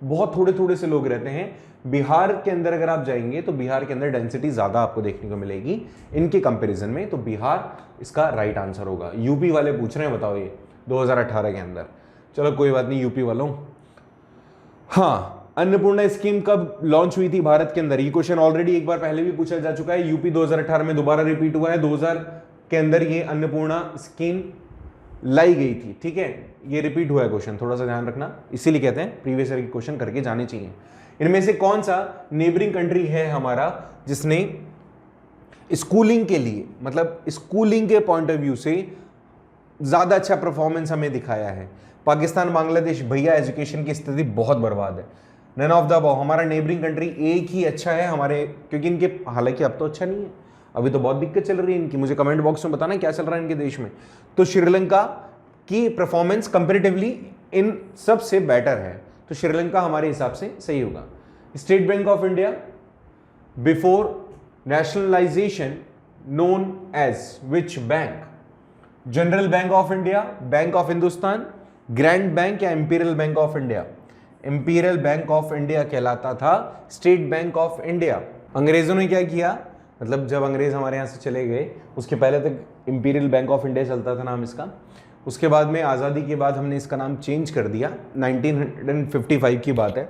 बहुत थोड़े थोड़े से लोग रहते हैं। बिहार के अंदर अगर आप जाएंगे तो बिहार के अंदर डेंसिटी ज्यादा आपको देखने को मिलेगी इनके कंपैरिजन में, तो बिहार इसका राइट आंसर होगा। यूपी वाले पूछ रहे हैं, बताओ ये 2018 के अंदर। चलो कोई बात नहीं यूपी वालों। हाँ, अन्नपूर्णा स्कीम कब लॉन्च हुई थी भारत के अंदर? ये क्वेश्चन ऑलरेडी एक बार पहले भी पूछा जा चुका है। यूपी 2018 में दोबारा रिपीट हुआ है। 2000 के अंदर ये अन्नपूर्णा स्कीम लाई गई थी, ठीक है। ये रिपीट हुआ है क्वेश्चन, थोड़ा सा ध्यान रखना, इसीलिए कहते हैं प्रीवियस ईयर के क्वेश्चन करके जाने चाहिए। इनमें से कौन सा नेबरिंग कंट्री है हमारा जिसने स्कूलिंग के लिए, मतलब स्कूलिंग के पॉइंट ऑफ व्यू से ज्यादा अच्छा परफॉर्मेंस हमें दिखाया है? पाकिस्तान, बांग्लादेश, भैया एजुकेशन की स्थिति बहुत बर्बाद है। None of the above. हमारा नेबरिंग कंट्री एक ही अच्छा है हमारे, क्योंकि इनके हालांकि अब तो अच्छा नहीं है, अभी तो बहुत दिक्कत चल रही है इनकी। मुझे कमेंट बॉक्स में बताना क्या चल रहा है इनके देश में। तो श्रीलंका की परफॉर्मेंस कंपेरेटिवली इन सब से बेटर है, तो श्रीलंका हमारे हिसाब से सही होगा। State Bank of India before nationalisation known as which bank? General Bank of India, Bank of Hindustan, Grand Bank या Imperial Bank of India? Imperial Bank of India कहलाता था, स्टेट बैंक ऑफ इंडिया। अंग्रेजों ने क्या किया, मतलब जब अंग्रेज हमारे यहाँ से चले गए उसके पहले तक इंपीरियल बैंक ऑफ इंडिया चलता था नाम इसका। उसके बाद में आज़ादी के बाद हमने इसका नाम चेंज कर दिया, 1955 की बात है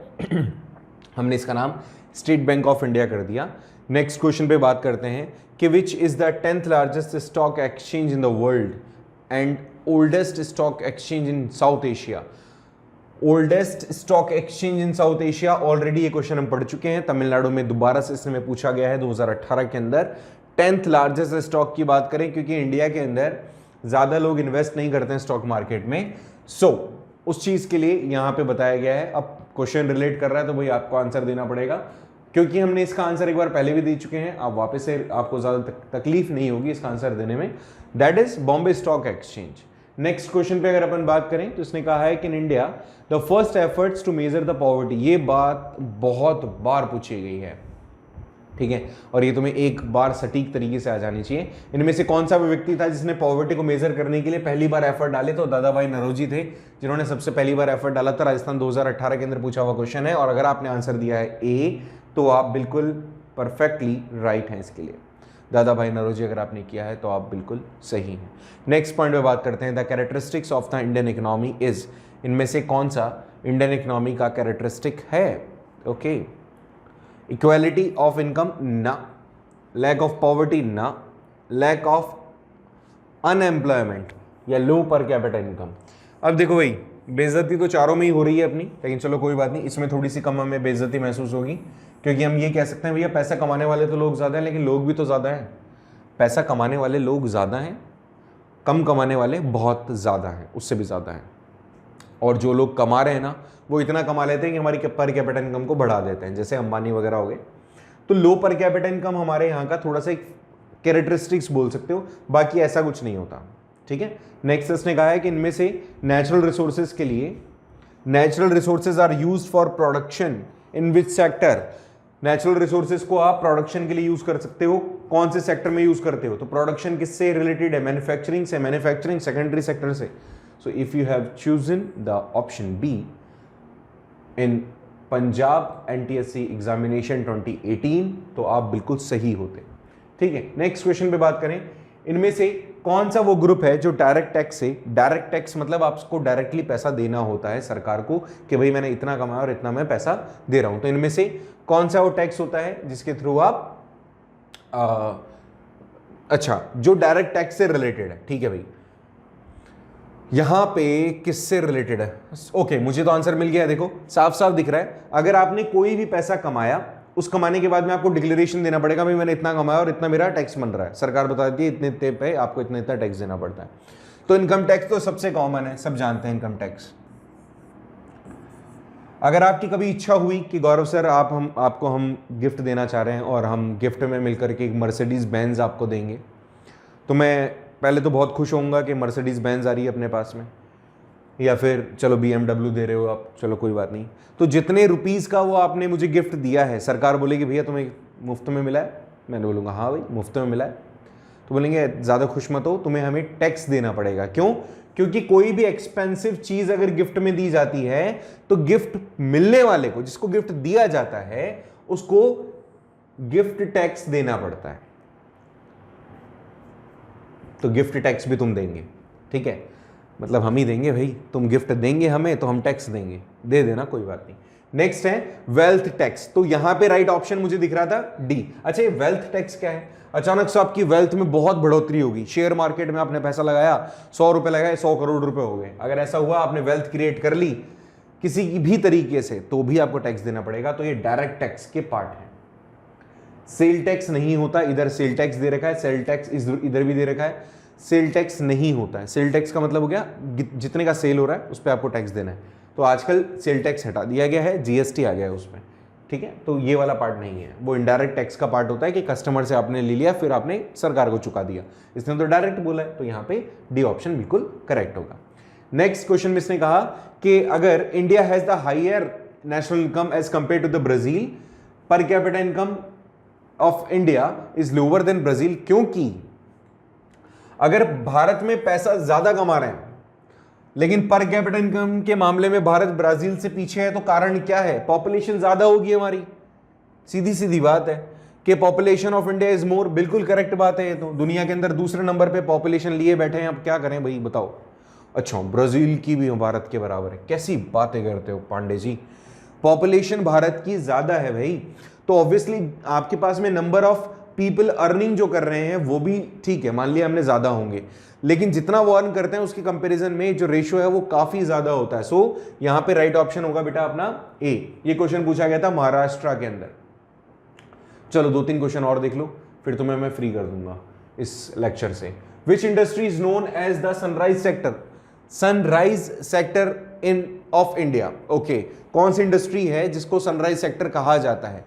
हमने इसका नाम स्टेट बैंक ऑफ इंडिया कर दिया। नेक्स्ट क्वेश्चन पे बात करते हैं कि which is the 10th largest stock exchange in the world and oldest stock exchange in south Asia? Oldest stock exchange in south Asia, already ये क्वेश्चन हम पढ़ चुके हैं, तमिलनाडु में दोबारा से इसमें पूछा गया है 2018 के अंदर। 10th लार्जेस्ट स्टॉक की बात करें, क्योंकि इंडिया के अंदर ज्यादा लोग इन्वेस्ट नहीं करते हैं स्टॉक मार्केट में, उस चीज के लिए यहां पे बताया गया है। अब क्वेश्चन रिलेट कर रहा है तो भाई आपको आंसर देना पड़ेगा, क्योंकि हमने इसका आंसर एक बार पहले भी दे चुके हैं। आप वापस से, आपको ज्यादा तकलीफ नहीं होगी इसका आंसर देने में। That is Bombay stock exchange. Next question पे अगर अपन बात करें तो इसने कहा है कि in India the first efforts to measure the poverty. ये बात बहुत बार पूछी गई है, ठीक है, और ये तुम्हें एक बार सटीक तरीके से आ जानी चाहिए। इनमें से कौन सा वो व्यक्ति था जिसने पॉवर्टी को मेजर करने के लिए पहली बार एफर्ट डाले? तो दादा भाई नौरोजी थे जिन्होंने सबसे पहली बार एफर्ट डाला था। राजस्थान 2018 के अंदर पूछा हुआ क्वेश्चन है, और अगर आपने आंसर दिया है ए तो आप बिल्कुल परफेक्टली राइट हैं इसके लिए। दादा भाई नौरोजी अगर आपने किया है तो आप बिल्कुल सही हैं। नेक्स्ट पॉइंट पे बात करते हैं, the characteristics of the Indian economy is. इनमें से कौन सा इंडियन इकोनॉमी का कैरेक्टरिस्टिक है? ओके, इक्वालिटी ऑफ इनकम ना, लैक ऑफ पॉवर्टी ना, लैक ऑफ अनएम्प्लॉयमेंट या लो पर कैपिटा इनकम। अब देखो भाई, बेइज्जती तो चारों में ही हो रही है अपनी, लेकिन चलो कोई बात नहीं, इसमें थोड़ी सी कम हमें बेइज्जती महसूस होगी, क्योंकि हम ये कह सकते हैं भैया पैसा कमाने वाले तो लोग ज़्यादा हैं, लेकिन लोग भी तो ज़्यादा हैं। पैसा कमाने वाले लोग ज़्यादा हैं, कम कमाने वाले बहुत ज़्यादा हैं, उससे भी ज़्यादा हैं। और जो लोग कमा रहे हैं ना, वो इतना कमा लेते हैं कि हमारी पर कैपिटा इनकम को बढ़ा देते हैं, जैसे अंबानी वगैरह हो गए। तो लो पर कैपिटा इनकम हमारे यहाँ का थोड़ा सा एक कैरेक्टरिस्टिक्स बोल सकते हो, बाकी ऐसा कुछ नहीं होता, ठीक है। नेक्स्ट इसने कहा है कि इनमें से नेचुरल रिसोर्सेज के लिए, natural resources are used for production in which sector. Natural resources को आप प्रोडक्शन के लिए यूज कर सकते हो, कौन से सेक्टर में यूज करते हो? तो प्रोडक्शन किससे रिलेटेड है? मैन्युफैक्चरिंग से, मैन्युफैक्चरिंग सेकेंडरी सेक्टर से। So if you have chosen the option be in Punjab NTSC examination 2018, तो आप बिल्कुल सही होते, ठीक है। नेक्स्ट क्वेश्चन पे बात करें, इनमें से कौन सा वो ग्रुप है जो डायरेक्ट टैक्स से, डायरेक्ट टैक्स मतलब आपको डायरेक्टली पैसा देना होता है सरकार को कि भाई मैंने इतना कमाया और इतना मैं पैसा दे रहा हूं, तो इनमें से कौन सा वो टैक्स होता है जिसके थ्रू आप अच्छा, जो डायरेक्ट टैक्स से रिलेटेड है, ठीक है भाई। यहां पे किससे रिलेटेड है? ओके, मुझे तो आंसर मिल गया, देखो साफ साफ दिख रहा है। अगर आपने कोई भी पैसा कमाया, उस कमाने के बाद में आपको डिक्लेरेशन देना पड़ेगा, भाई मैंने इतना कमाया और इतना मेरा टैक्स बन रहा है, सरकार बता देती है इतने इतने पे आपको इतना इतना टैक्स देना पड़ता है। तो इनकम टैक्स तो सबसे कॉमन है, सब जानते हैं इनकम टैक्स। अगर आपकी कभी इच्छा हुई कि गौरव सर आपको हम गिफ्ट देना चाह रहे हैं और हम गिफ्ट में मिलकर के एक मर्सिडीज बेंज आपको देंगे, तो मैं पहले तो बहुत खुश होऊंगा कि मर्सिडीज बेंज आ रही है अपने पास में, या फिर चलो BMW दे रहे हो आप, चलो कोई बात नहीं। तो जितने रुपीस का वो आपने मुझे गिफ्ट दिया है, सरकार बोलेगी भैया तुम्हें मुफ्त में मिला है, मैंने बोलूँगा हाँ भाई मुफ्त में मिला है, तो बोलेंगे ज़्यादा खुश मत हो, तुम्हें हमें टैक्स देना पड़ेगा। क्यों? क्योंकि कोई भी एक्सपेंसिव चीज़ अगर गिफ्ट में दी जाती है तो गिफ्ट मिलने वाले को, जिसको गिफ्ट दिया जाता है, उसको गिफ्ट टैक्स देना पड़ता है। तो गिफ्ट टैक्स भी तुम देंगे, ठीक है, मतलब हम ही देंगे भाई, तुम गिफ्ट देंगे हमें तो हम टैक्स देंगे, दे देना कोई बात नहीं। नेक्स्ट है वेल्थ टैक्स, तो यहां पे राइट ऑप्शन मुझे दिख रहा था डी। अच्छा, ये वेल्थ टैक्स क्या है? अचानक से आपकी वेल्थ में बहुत बढ़ोतरी होगी, शेयर मार्केट में आपने पैसा लगाया, 100 रुपए लगाए, 100 करोड़ रुपए हो गए। अगर ऐसा हुआ, आपने वेल्थ क्रिएट कर ली किसी भी तरीके से, तो भी आपको टैक्स देना पड़ेगा। तो ये डायरेक्ट टैक्स के पार्ट है। सेल टैक्स नहीं होता, इधर सेल टैक्स दे रखा है, सेल टैक्स इधर भी दे रखा है, सेल टैक्स नहीं होता है। सेल टैक्स का मतलब हो गया जितने का सेल हो रहा है उस पर आपको टैक्स देना है। तो आजकल सेल टैक्स हटा दिया गया है, जीएसटी आ गया है उसमें, ठीक है। तो ये वाला पार्ट नहीं है, वो इनडायरेक्ट टैक्स का पार्ट होता है कि कस्टमर से आपने ले लिया फिर आपने सरकार को चुका दिया। इसने तो डायरेक्ट बोला है, तो यहाँ पे डी ऑप्शन बिल्कुल करेक्ट होगा। नेक्स्ट क्वेश्चन में इसने कहा कि अगर India has the higher national income as compare to the Brazil, per capita income of India is lower than Brazil, क्योंकि अगर भारत में पैसा ज्यादा कमा रहे हैं लेकिन पर कैपिटा इनकम के मामले में भारत ब्राजील से पीछे है, तो कारण क्या है? पॉपुलेशन ज्यादा होगी हमारी, सीधी सीधी बात है कि population of India is more, बिल्कुल करेक्ट बात है ये तो। दुनिया के अंदर दूसरे नंबर पे पॉपुलेशन लिए बैठे हैं, अब क्या करें भाई बताओ। अच्छा, ब्राजील की भी भारत के बराबर है, कैसी बातें करते हो पांडे जी, पॉपुलेशन भारत की ज्यादा है भाई, तो ऑब्वियसली आपके पास में नंबर ऑफ पीपल अर्निंग जो कर रहे हैं वो भी ठीक है, मान लिया हमने ज्यादा होंगे, लेकिन जितना वो अर्न करते हैं उसके कंपैरिजन में जो रेशियो है वो काफी ज्यादा होता है। सो यहां पे राइट ऑप्शन होगा बेटा अपना ए। ये क्वेश्चन पूछा गया था महाराष्ट्र के अंदर। चलो 2-3 क्वेश्चन और देख लो, फिर तुम्हें मैं फ्री कर दूंगा इस लेक्चर से। Which industry is known as the sunrise sector? Sunrise sector in of India, okay, कौन सी इंडस्ट्री है जिसको सनराइज सेक्टर कहा जाता है?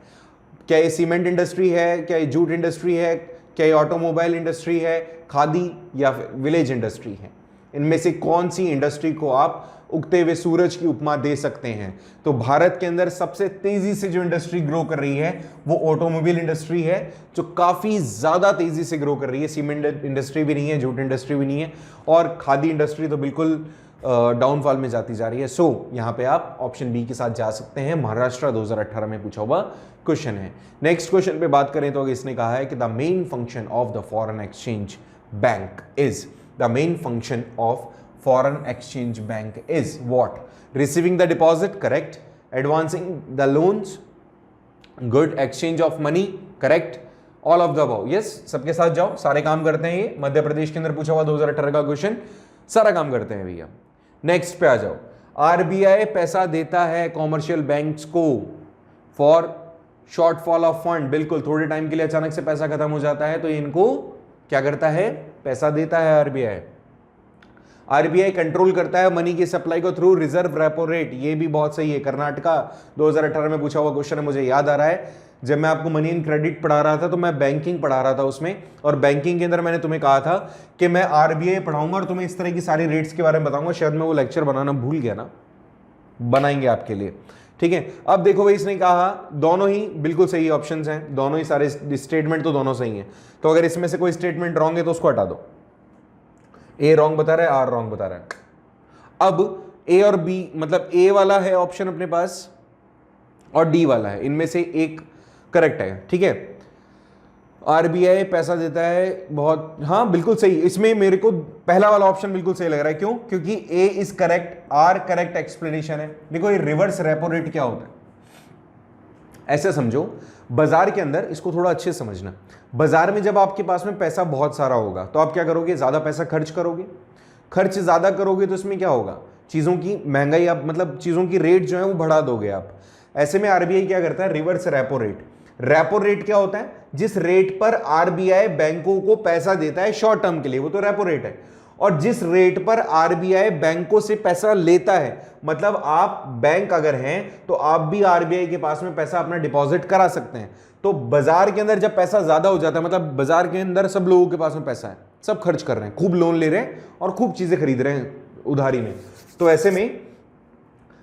क्या ये सीमेंट इंडस्ट्री है, क्या ये जूट इंडस्ट्री है, क्या ये ऑटोमोबाइल इंडस्ट्री है, खादी या फिर विलेज इंडस्ट्री है? इनमें से कौन सी इंडस्ट्री को आप उगते हुए सूरज की उपमा दे सकते हैं? तो भारत के अंदर सबसे तेजी से जो इंडस्ट्री ग्रो कर रही है वो ऑटोमोबाइल इंडस्ट्री है, जो काफी ज्यादा तेजी से ग्रो कर रही है। सीमेंट इंडस्ट्री भी नहीं है, जूट इंडस्ट्री भी नहीं है, और खादी इंडस्ट्री तो बिल्कुल डाउनफॉल में जाती जा रही है। सो यहाँ पे आप ऑप्शन बी के साथ जा सकते हैं, महाराष्ट्र 2018 में पूछा हुआ क्वेश्चन है। नेक्स्ट क्वेश्चन पे बात करें तो इसने कहा है कि the main function of the foreign exchange bank is, the main function of foreign exchange bank is what? Receiving the deposit, correct, advancing the loans, good exchange of money, correct, all of the above, yes. सबके साथ जाओ, सारे काम करते हैं। ये मध्य प्रदेश के अंदर पूछा हुआ 2018 का क्वेश्चन, सारा काम करते हैं भैया। नेक्स्ट पे आ जाओ, आरबीआई पैसा देता है कॉमर्शियल बैंक्स को फॉर शॉर्टफॉल ऑफ फंड। बिल्कुल, थोड़े टाइम के लिए अचानक से पैसा खत्म हो जाता है तो इनको क्या करता है, पैसा देता है आरबीआई। आरबीआई कंट्रोल करता है मनी की सप्लाई को थ्रू रिजर्व रेपो रेट। ये भी बहुत सही है, कर्नाटका 2018 में पूछा हुआ क्वेश्चन है, मुझे याद आ रहा है। जब मैं आपको मनी इन क्रेडिट पढ़ा रहा था तो मैं बैंकिंग पढ़ा रहा था उसमें, और बैंकिंग के अंदर मैंने तुम्हें कहा था कि मैं आरबीआई पढ़ाऊंगा और तुम्हें इस तरह की सारी रेट्स के बारे में बताऊंगा। शायद मैं वो लेक्चर बनाना भूल गया ना, बनाएंगे आपके लिए, ठीक है। अब देखो भाई, इसने कहा दोनों ही बिल्कुल सही ऑप्शंस हैं, दोनों ही सारे स्टेटमेंट तो दोनों सही हैं। तो अगर इसमें से कोई स्टेटमेंट रॉन्ग है तो उसको हटा दो। ए रॉन्ग बता रहा है, आर रॉन्ग बता रहा है। अब ए और बी, मतलब ए वाला है ऑप्शन अपने पास और डी वाला है, इनमें से एक करेक्ट है, ठीक है। आरबीआई पैसा देता है बहुत, हाँ बिल्कुल सही। इसमें मेरे को पहला वाला ऑप्शन बिल्कुल सही लग रहा है। क्यों? क्योंकि A is correct, R correct explanation है। देखो ये रिवर्स रेपो रेट क्या होता है, ऐसे समझो, बाजार के अंदर, इसको थोड़ा अच्छे से समझना। बाजार में जब आपके पास में पैसा बहुत सारा होगा तो आप क्या करोगे, ज्यादा पैसा खर्च करोगे। खर्च ज्यादा करोगे तो इसमें क्या होगा, चीजों की महंगाई, आप मतलब चीजों की रेट जो है वो बढ़ा दोगे आप। ऐसे में आरबीआई क्या करता है, reverse repo rate. Repo rate क्या होता है, जिस रेट पर आरबीआई बैंकों को पैसा देता है शॉर्ट टर्म के लिए, वो तो रेपो रेट है। और जिस रेट पर आरबीआई बैंकों से पैसा लेता है, मतलब आप बैंक अगर हैं तो आप भी आरबीआई के पास में पैसा अपना डिपॉजिट करा सकते हैं। तो बाजार के अंदर जब पैसा ज्यादा हो जाता है, मतलब बाजार के अंदर सब लोगों के पास में पैसा है, सब खर्च कर रहे हैं, खूब लोन ले रहे हैं और खूब चीजें खरीद रहे हैं उधारी में, तो ऐसे में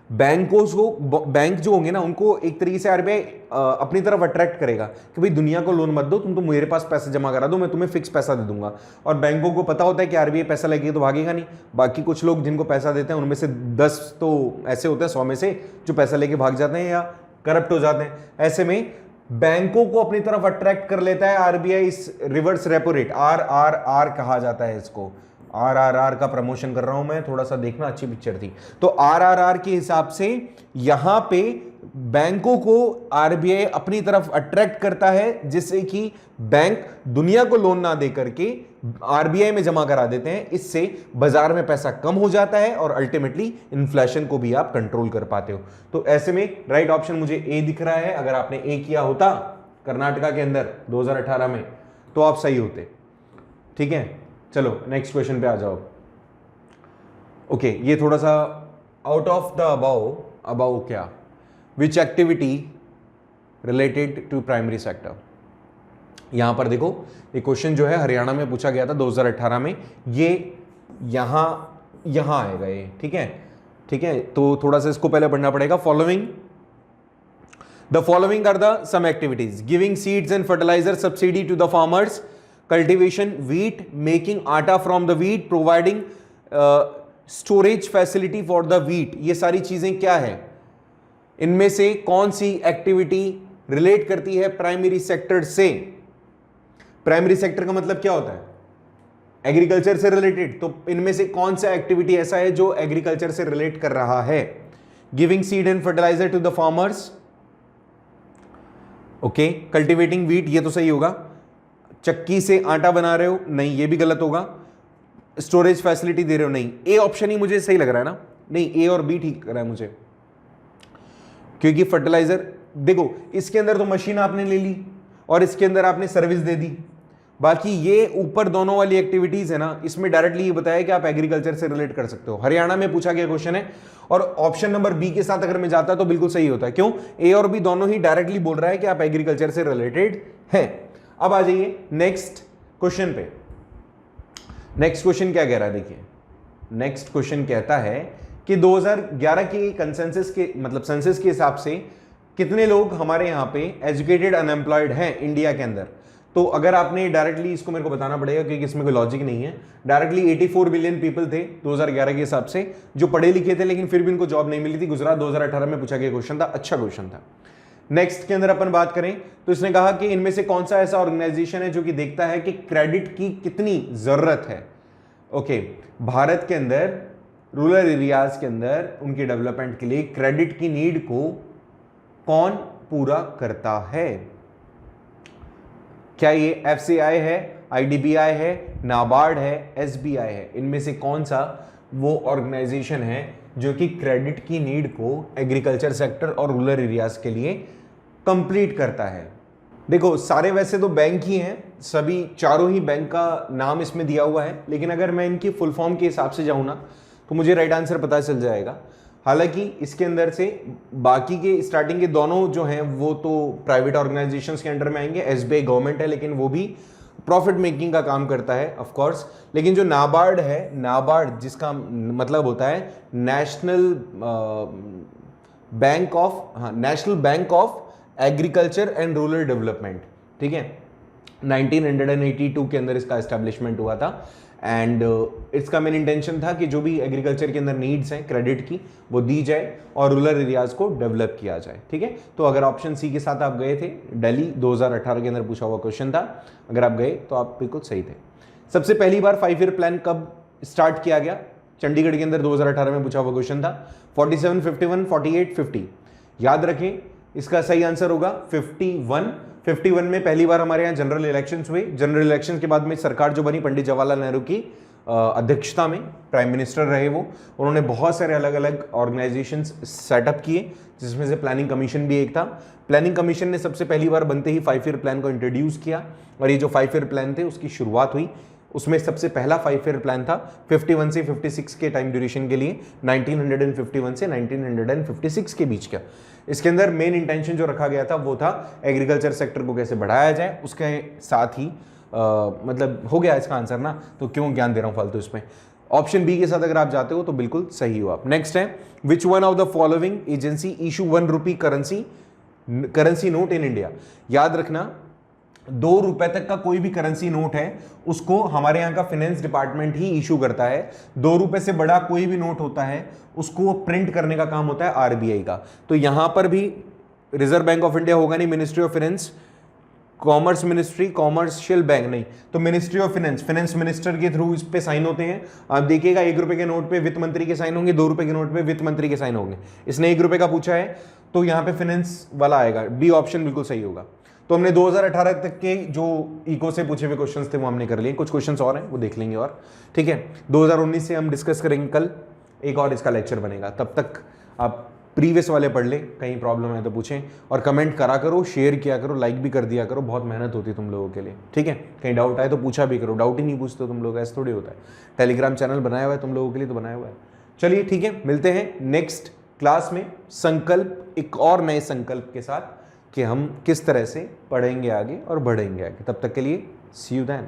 बैंकों को, बैंक जो होंगे ना, उनको एक तरीके से आरबीआई अपनी तरफ अट्रैक्ट करेगा कि भाई दुनिया को लोन मत दो, तुम तो मेरे पास पैसे जमा करा दो, मैं तुम्हें फिक्स पैसा दे दूंगा। और बैंकों को पता होता है कि आरबीआई पैसा लगेगा तो भागेगा नहीं। बाकी कुछ लोग जिनको पैसा देते हैं उनमें से 10 तो ऐसे होते हैं 100 में से जो पैसा लेके भाग जाते हैं या करप्ट हो जाते हैं। ऐसे में बैंकों को अपनी तरफ अट्रैक्ट कर लेता है आरबीआई इस रिवर्स रेपो रेट, आर कहा जाता है इसको। आर का प्रमोशन कर रहा हूं मैं, थोड़ा सा देखना, अच्छी पिक्चर थी। तो आर के हिसाब से यहां पे बैंकों को आरबीआई अपनी तरफ अट्रैक्ट करता है, जिससे कि बैंक दुनिया को लोन ना दे करके आरबीआई में जमा करा देते हैं। इससे बाजार में पैसा कम हो जाता है और अल्टीमेटली इन्फ्लेशन को भी आप कंट्रोल कर पाते हो। तो ऐसे में राइट ऑप्शन मुझे ए दिख रहा है। अगर आपने ए किया होता कर्नाटका के अंदर 2018 में तो आप सही होते, ठीक है। चलो नेक्स्ट क्वेश्चन पे आ जाओ। ओके, ये थोड़ा सा आउट ऑफ द अबाउ क्या, which activity related to primary sector. यहां पर देखो, ये क्वेश्चन जो है हरियाणा में पूछा गया था 2018 में, ये यहां आएगा ये, ठीक है, ठीक है। तो थोड़ा सा इसको पहले पढ़ना पड़ेगा। The following are the some activities, giving seeds and fertiliser subsidy to the farmers, cultivation wheat, making आटा from the wheat, providing storage facility for the wheat। ये सारी चीजें क्या है, इनमें से कौन सी एक्टिविटी रिलेट करती है प्राइमरी सेक्टर से। प्राइमरी सेक्टर का मतलब क्या होता है, एग्रीकल्चर से रिलेटेड। तो इनमें से कौन सा एक्टिविटी ऐसा है जो एग्रीकल्चर से रिलेट कर रहा है। Giving seed and fertiliser to the farmers, okay. Cultivating wheat, ये तो सही होगा। चक्की से आटा बना रहे हो, नहीं ये भी गलत होगा। स्टोरेज फैसिलिटी दे रहे हो, नहीं। ए ऑप्शन ही मुझे सही लग रहा है ना, नहीं ए और बी ठीक कर रहा है मुझे, क्योंकि फर्टिलाइजर देखो, इसके अंदर तो मशीन आपने ले ली और इसके अंदर आपने सर्विस दे दी। बाकी ये ऊपर दोनों वाली एक्टिविटीज है ना, इसमें डायरेक्टली ये बताया कि आप एग्रीकल्चर से रिलेट कर सकते हो। हरियाणा में पूछा गया क्वेश्चन है और ऑप्शन नंबर बी के साथ अगर मैं जाता तो बिल्कुल सही होता है। क्यों? ए और बी दोनों ही डायरेक्टली बोल रहा है कि आप एग्रीकल्चर से रिलेटेड है। अब आ जाइए नेक्स्ट क्वेश्चन पे। नेक्स्ट क्वेश्चन क्या कह रहा है, देखिए नेक्स्ट क्वेश्चन कहता है कि 2011 के कंसेंसस के, मतलब सेंसस के हिसाब से कितने लोग हमारे यहाँ पे एजुकेटेड अनएम्प्लॉयड हैं इंडिया के अंदर। तो अगर आपने डायरेक्टली इसको मेरे को बताना पड़ेगा क्योंकि इसमें कोई लॉजिक नहीं है। डायरेक्टली 84 बिलियन पीपल थे 2011 के हिसाब से जो पढ़े लिखे थे लेकिन फिर भी उनको जॉब नहीं मिली थी। गुजरात 2018 में पूछा गया क्वेश्चन था, अच्छा क्वेश्चन था। नेक्स्ट के अंदर अपन बात करें तो इसने कहा कि इनमें से कौन सा ऐसा ऑर्गेनाइजेशन है जो कि देखता है कि क्रेडिट की कितनी जरूरत है। ओके, भारत के अंदर रूरल एरियाज के अंदर उनके डेवलपमेंट के लिए क्रेडिट की नीड को कौन पूरा करता है? क्या ये FCI है, IDBI है, नाबार्ड है, SBI है? इनमें से कौन सा वो ऑर्गेनाइजेशन है जो कि क्रेडिट की नीड को एग्रीकल्चर सेक्टर और रूरल एरियाज के लिए कंप्लीट करता है? देखो सारे वैसे तो बैंक ही हैं, सभी चारों ही बैंक का नाम इसमें दिया हुआ है, लेकिन अगर मैं इनकी फुल फॉर्म के हिसाब से जाऊं ना तो मुझे राइट आंसर पता चल जाएगा। हालांकि इसके अंदर से बाकी के स्टार्टिंग के दोनों जो हैं वो तो प्राइवेट ऑर्गेनाइजेशंस के अंडर में आएंगे। SBI गवर्नमेंट है लेकिन वो भी प्रॉफिट मेकिंग का काम करता है ऑफ कोर्स। लेकिन जो नाबार्ड है, नाबार्ड जिसका मतलब होता है national bank of agriculture and rural development, ठीक है, 1982 के अंदर इसका एस्टेब्लिशमेंट हुआ था। एंड इसका मेन इंटेंशन था कि जो भी एग्रीकल्चर के अंदर नीड्स हैं क्रेडिट की वो दी जाए और रूरल एरियाज को डेवलप किया जाए, ठीक है। तो अगर ऑप्शन सी के साथ आप गए थे, दिल्ली 2018 के अंदर पूछा हुआ क्वेश्चन था, अगर आप गए तो आप बिल्कुल सही थे। सबसे पहली बार 5 ईयर प्लान कब स्टार्ट किया गया? चंडीगढ़ के अंदर 2018 में पूछा हुआ क्वेश्चन था। 47, 51, 48, 50, याद रखें इसका सही आंसर होगा 51 में पहली बार हमारे यहाँ जनरल इलेक्शंस हुए। जनरल इलेक्शन के बाद में सरकार जो बनी पंडित जवाहरलाल नेहरू की अध्यक्षता में, प्राइम मिनिस्टर रहे वो, उन्होंने बहुत सारे अलग अलग ऑर्गेनाइजेशंस सेटअप किए जिसमें से प्लानिंग कमीशन भी एक था। प्लानिंग कमीशन ने सबसे पहली बार बनते ही 5 ईयर प्लान को इंट्रोड्यूस किया और ये जो 5 ईयर प्लान थे उसकी शुरुआत हुई। उसमें सबसे पहला 5 ईयर प्लान था 51 से 56 के टाइम ड्यूरेशन के लिए, 1951 से 1956 के बीच का। इसके अंदर मेन इंटेंशन जो रखा गया था वो था एग्रीकल्चर सेक्टर को कैसे बढ़ाया जाए, उसके साथ ही मतलब हो गया इसका आंसर ना, तो क्यों ज्ञान दे रहा हूँ फालतू इसमें। ऑप्शन बी के साथ अगर आप जाते हो तो बिल्कुल सही हो आप। नेक्स्ट है, which one of the following agency issue 1 rupee currency note in India? याद रखना 2 रुपए तक का कोई भी करेंसी नोट है उसको हमारे यहाँ का फाइनेंस डिपार्टमेंट ही इशू करता है। 2 रुपए से बड़ा कोई भी नोट होता है उसको प्रिंट करने का काम होता है RBI का। तो यहां पर भी रिजर्व बैंक ऑफ इंडिया होगा नहीं, ministry of finance, commerce ministry, commercial bank नहीं, तो मिनिस्ट्री ऑफ फाइनेंस मिनिस्टर के थ्रू इस पे साइन होते हैं। आप देखिएगा 1 रुपए के नोट पे वित्त मंत्री के साइन होंगे, 2 रुपए के नोट पे वित्त मंत्री के साइन होंगे। इसने 1 रुपए का पूछा है तो यहाँ पे फाइनेंस वाला आएगा, बी ऑप्शन बिल्कुल सही होगा। तो हमने 2018 तक के जो इको से पूछे हुए क्वेश्चंस थे वो हमने कर लिए, कुछ क्वेश्चंस और हैं वो देख लेंगे और, ठीक है। 2019 से हम डिस्कस करेंगे, कल एक और इसका लेक्चर बनेगा। तब तक आप प्रीवियस वाले पढ़ लें, कहीं प्रॉब्लम है तो पूछें और कमेंट करा करो, शेयर किया करो, लाइक भी कर दिया करो, बहुत मेहनत होती है तुम लोगों के लिए, ठीक है। कहीं डाउट आए तो पूछा भी करो, डाउट ही नहीं पूछते तुम लोग, ऐसा थोड़ी होता है। टेलीग्राम चैनल बनाया हुआ है तुम लोगों के लिए तो बनाया हुआ है। चलिए ठीक है, मिलते हैं नेक्स्ट क्लास में संकल्प, एक और नए संकल्प के साथ कि हम किस तरह से पढ़ेंगे आगे और बढ़ेंगे आगे। तब तक के लिए सी यू देन।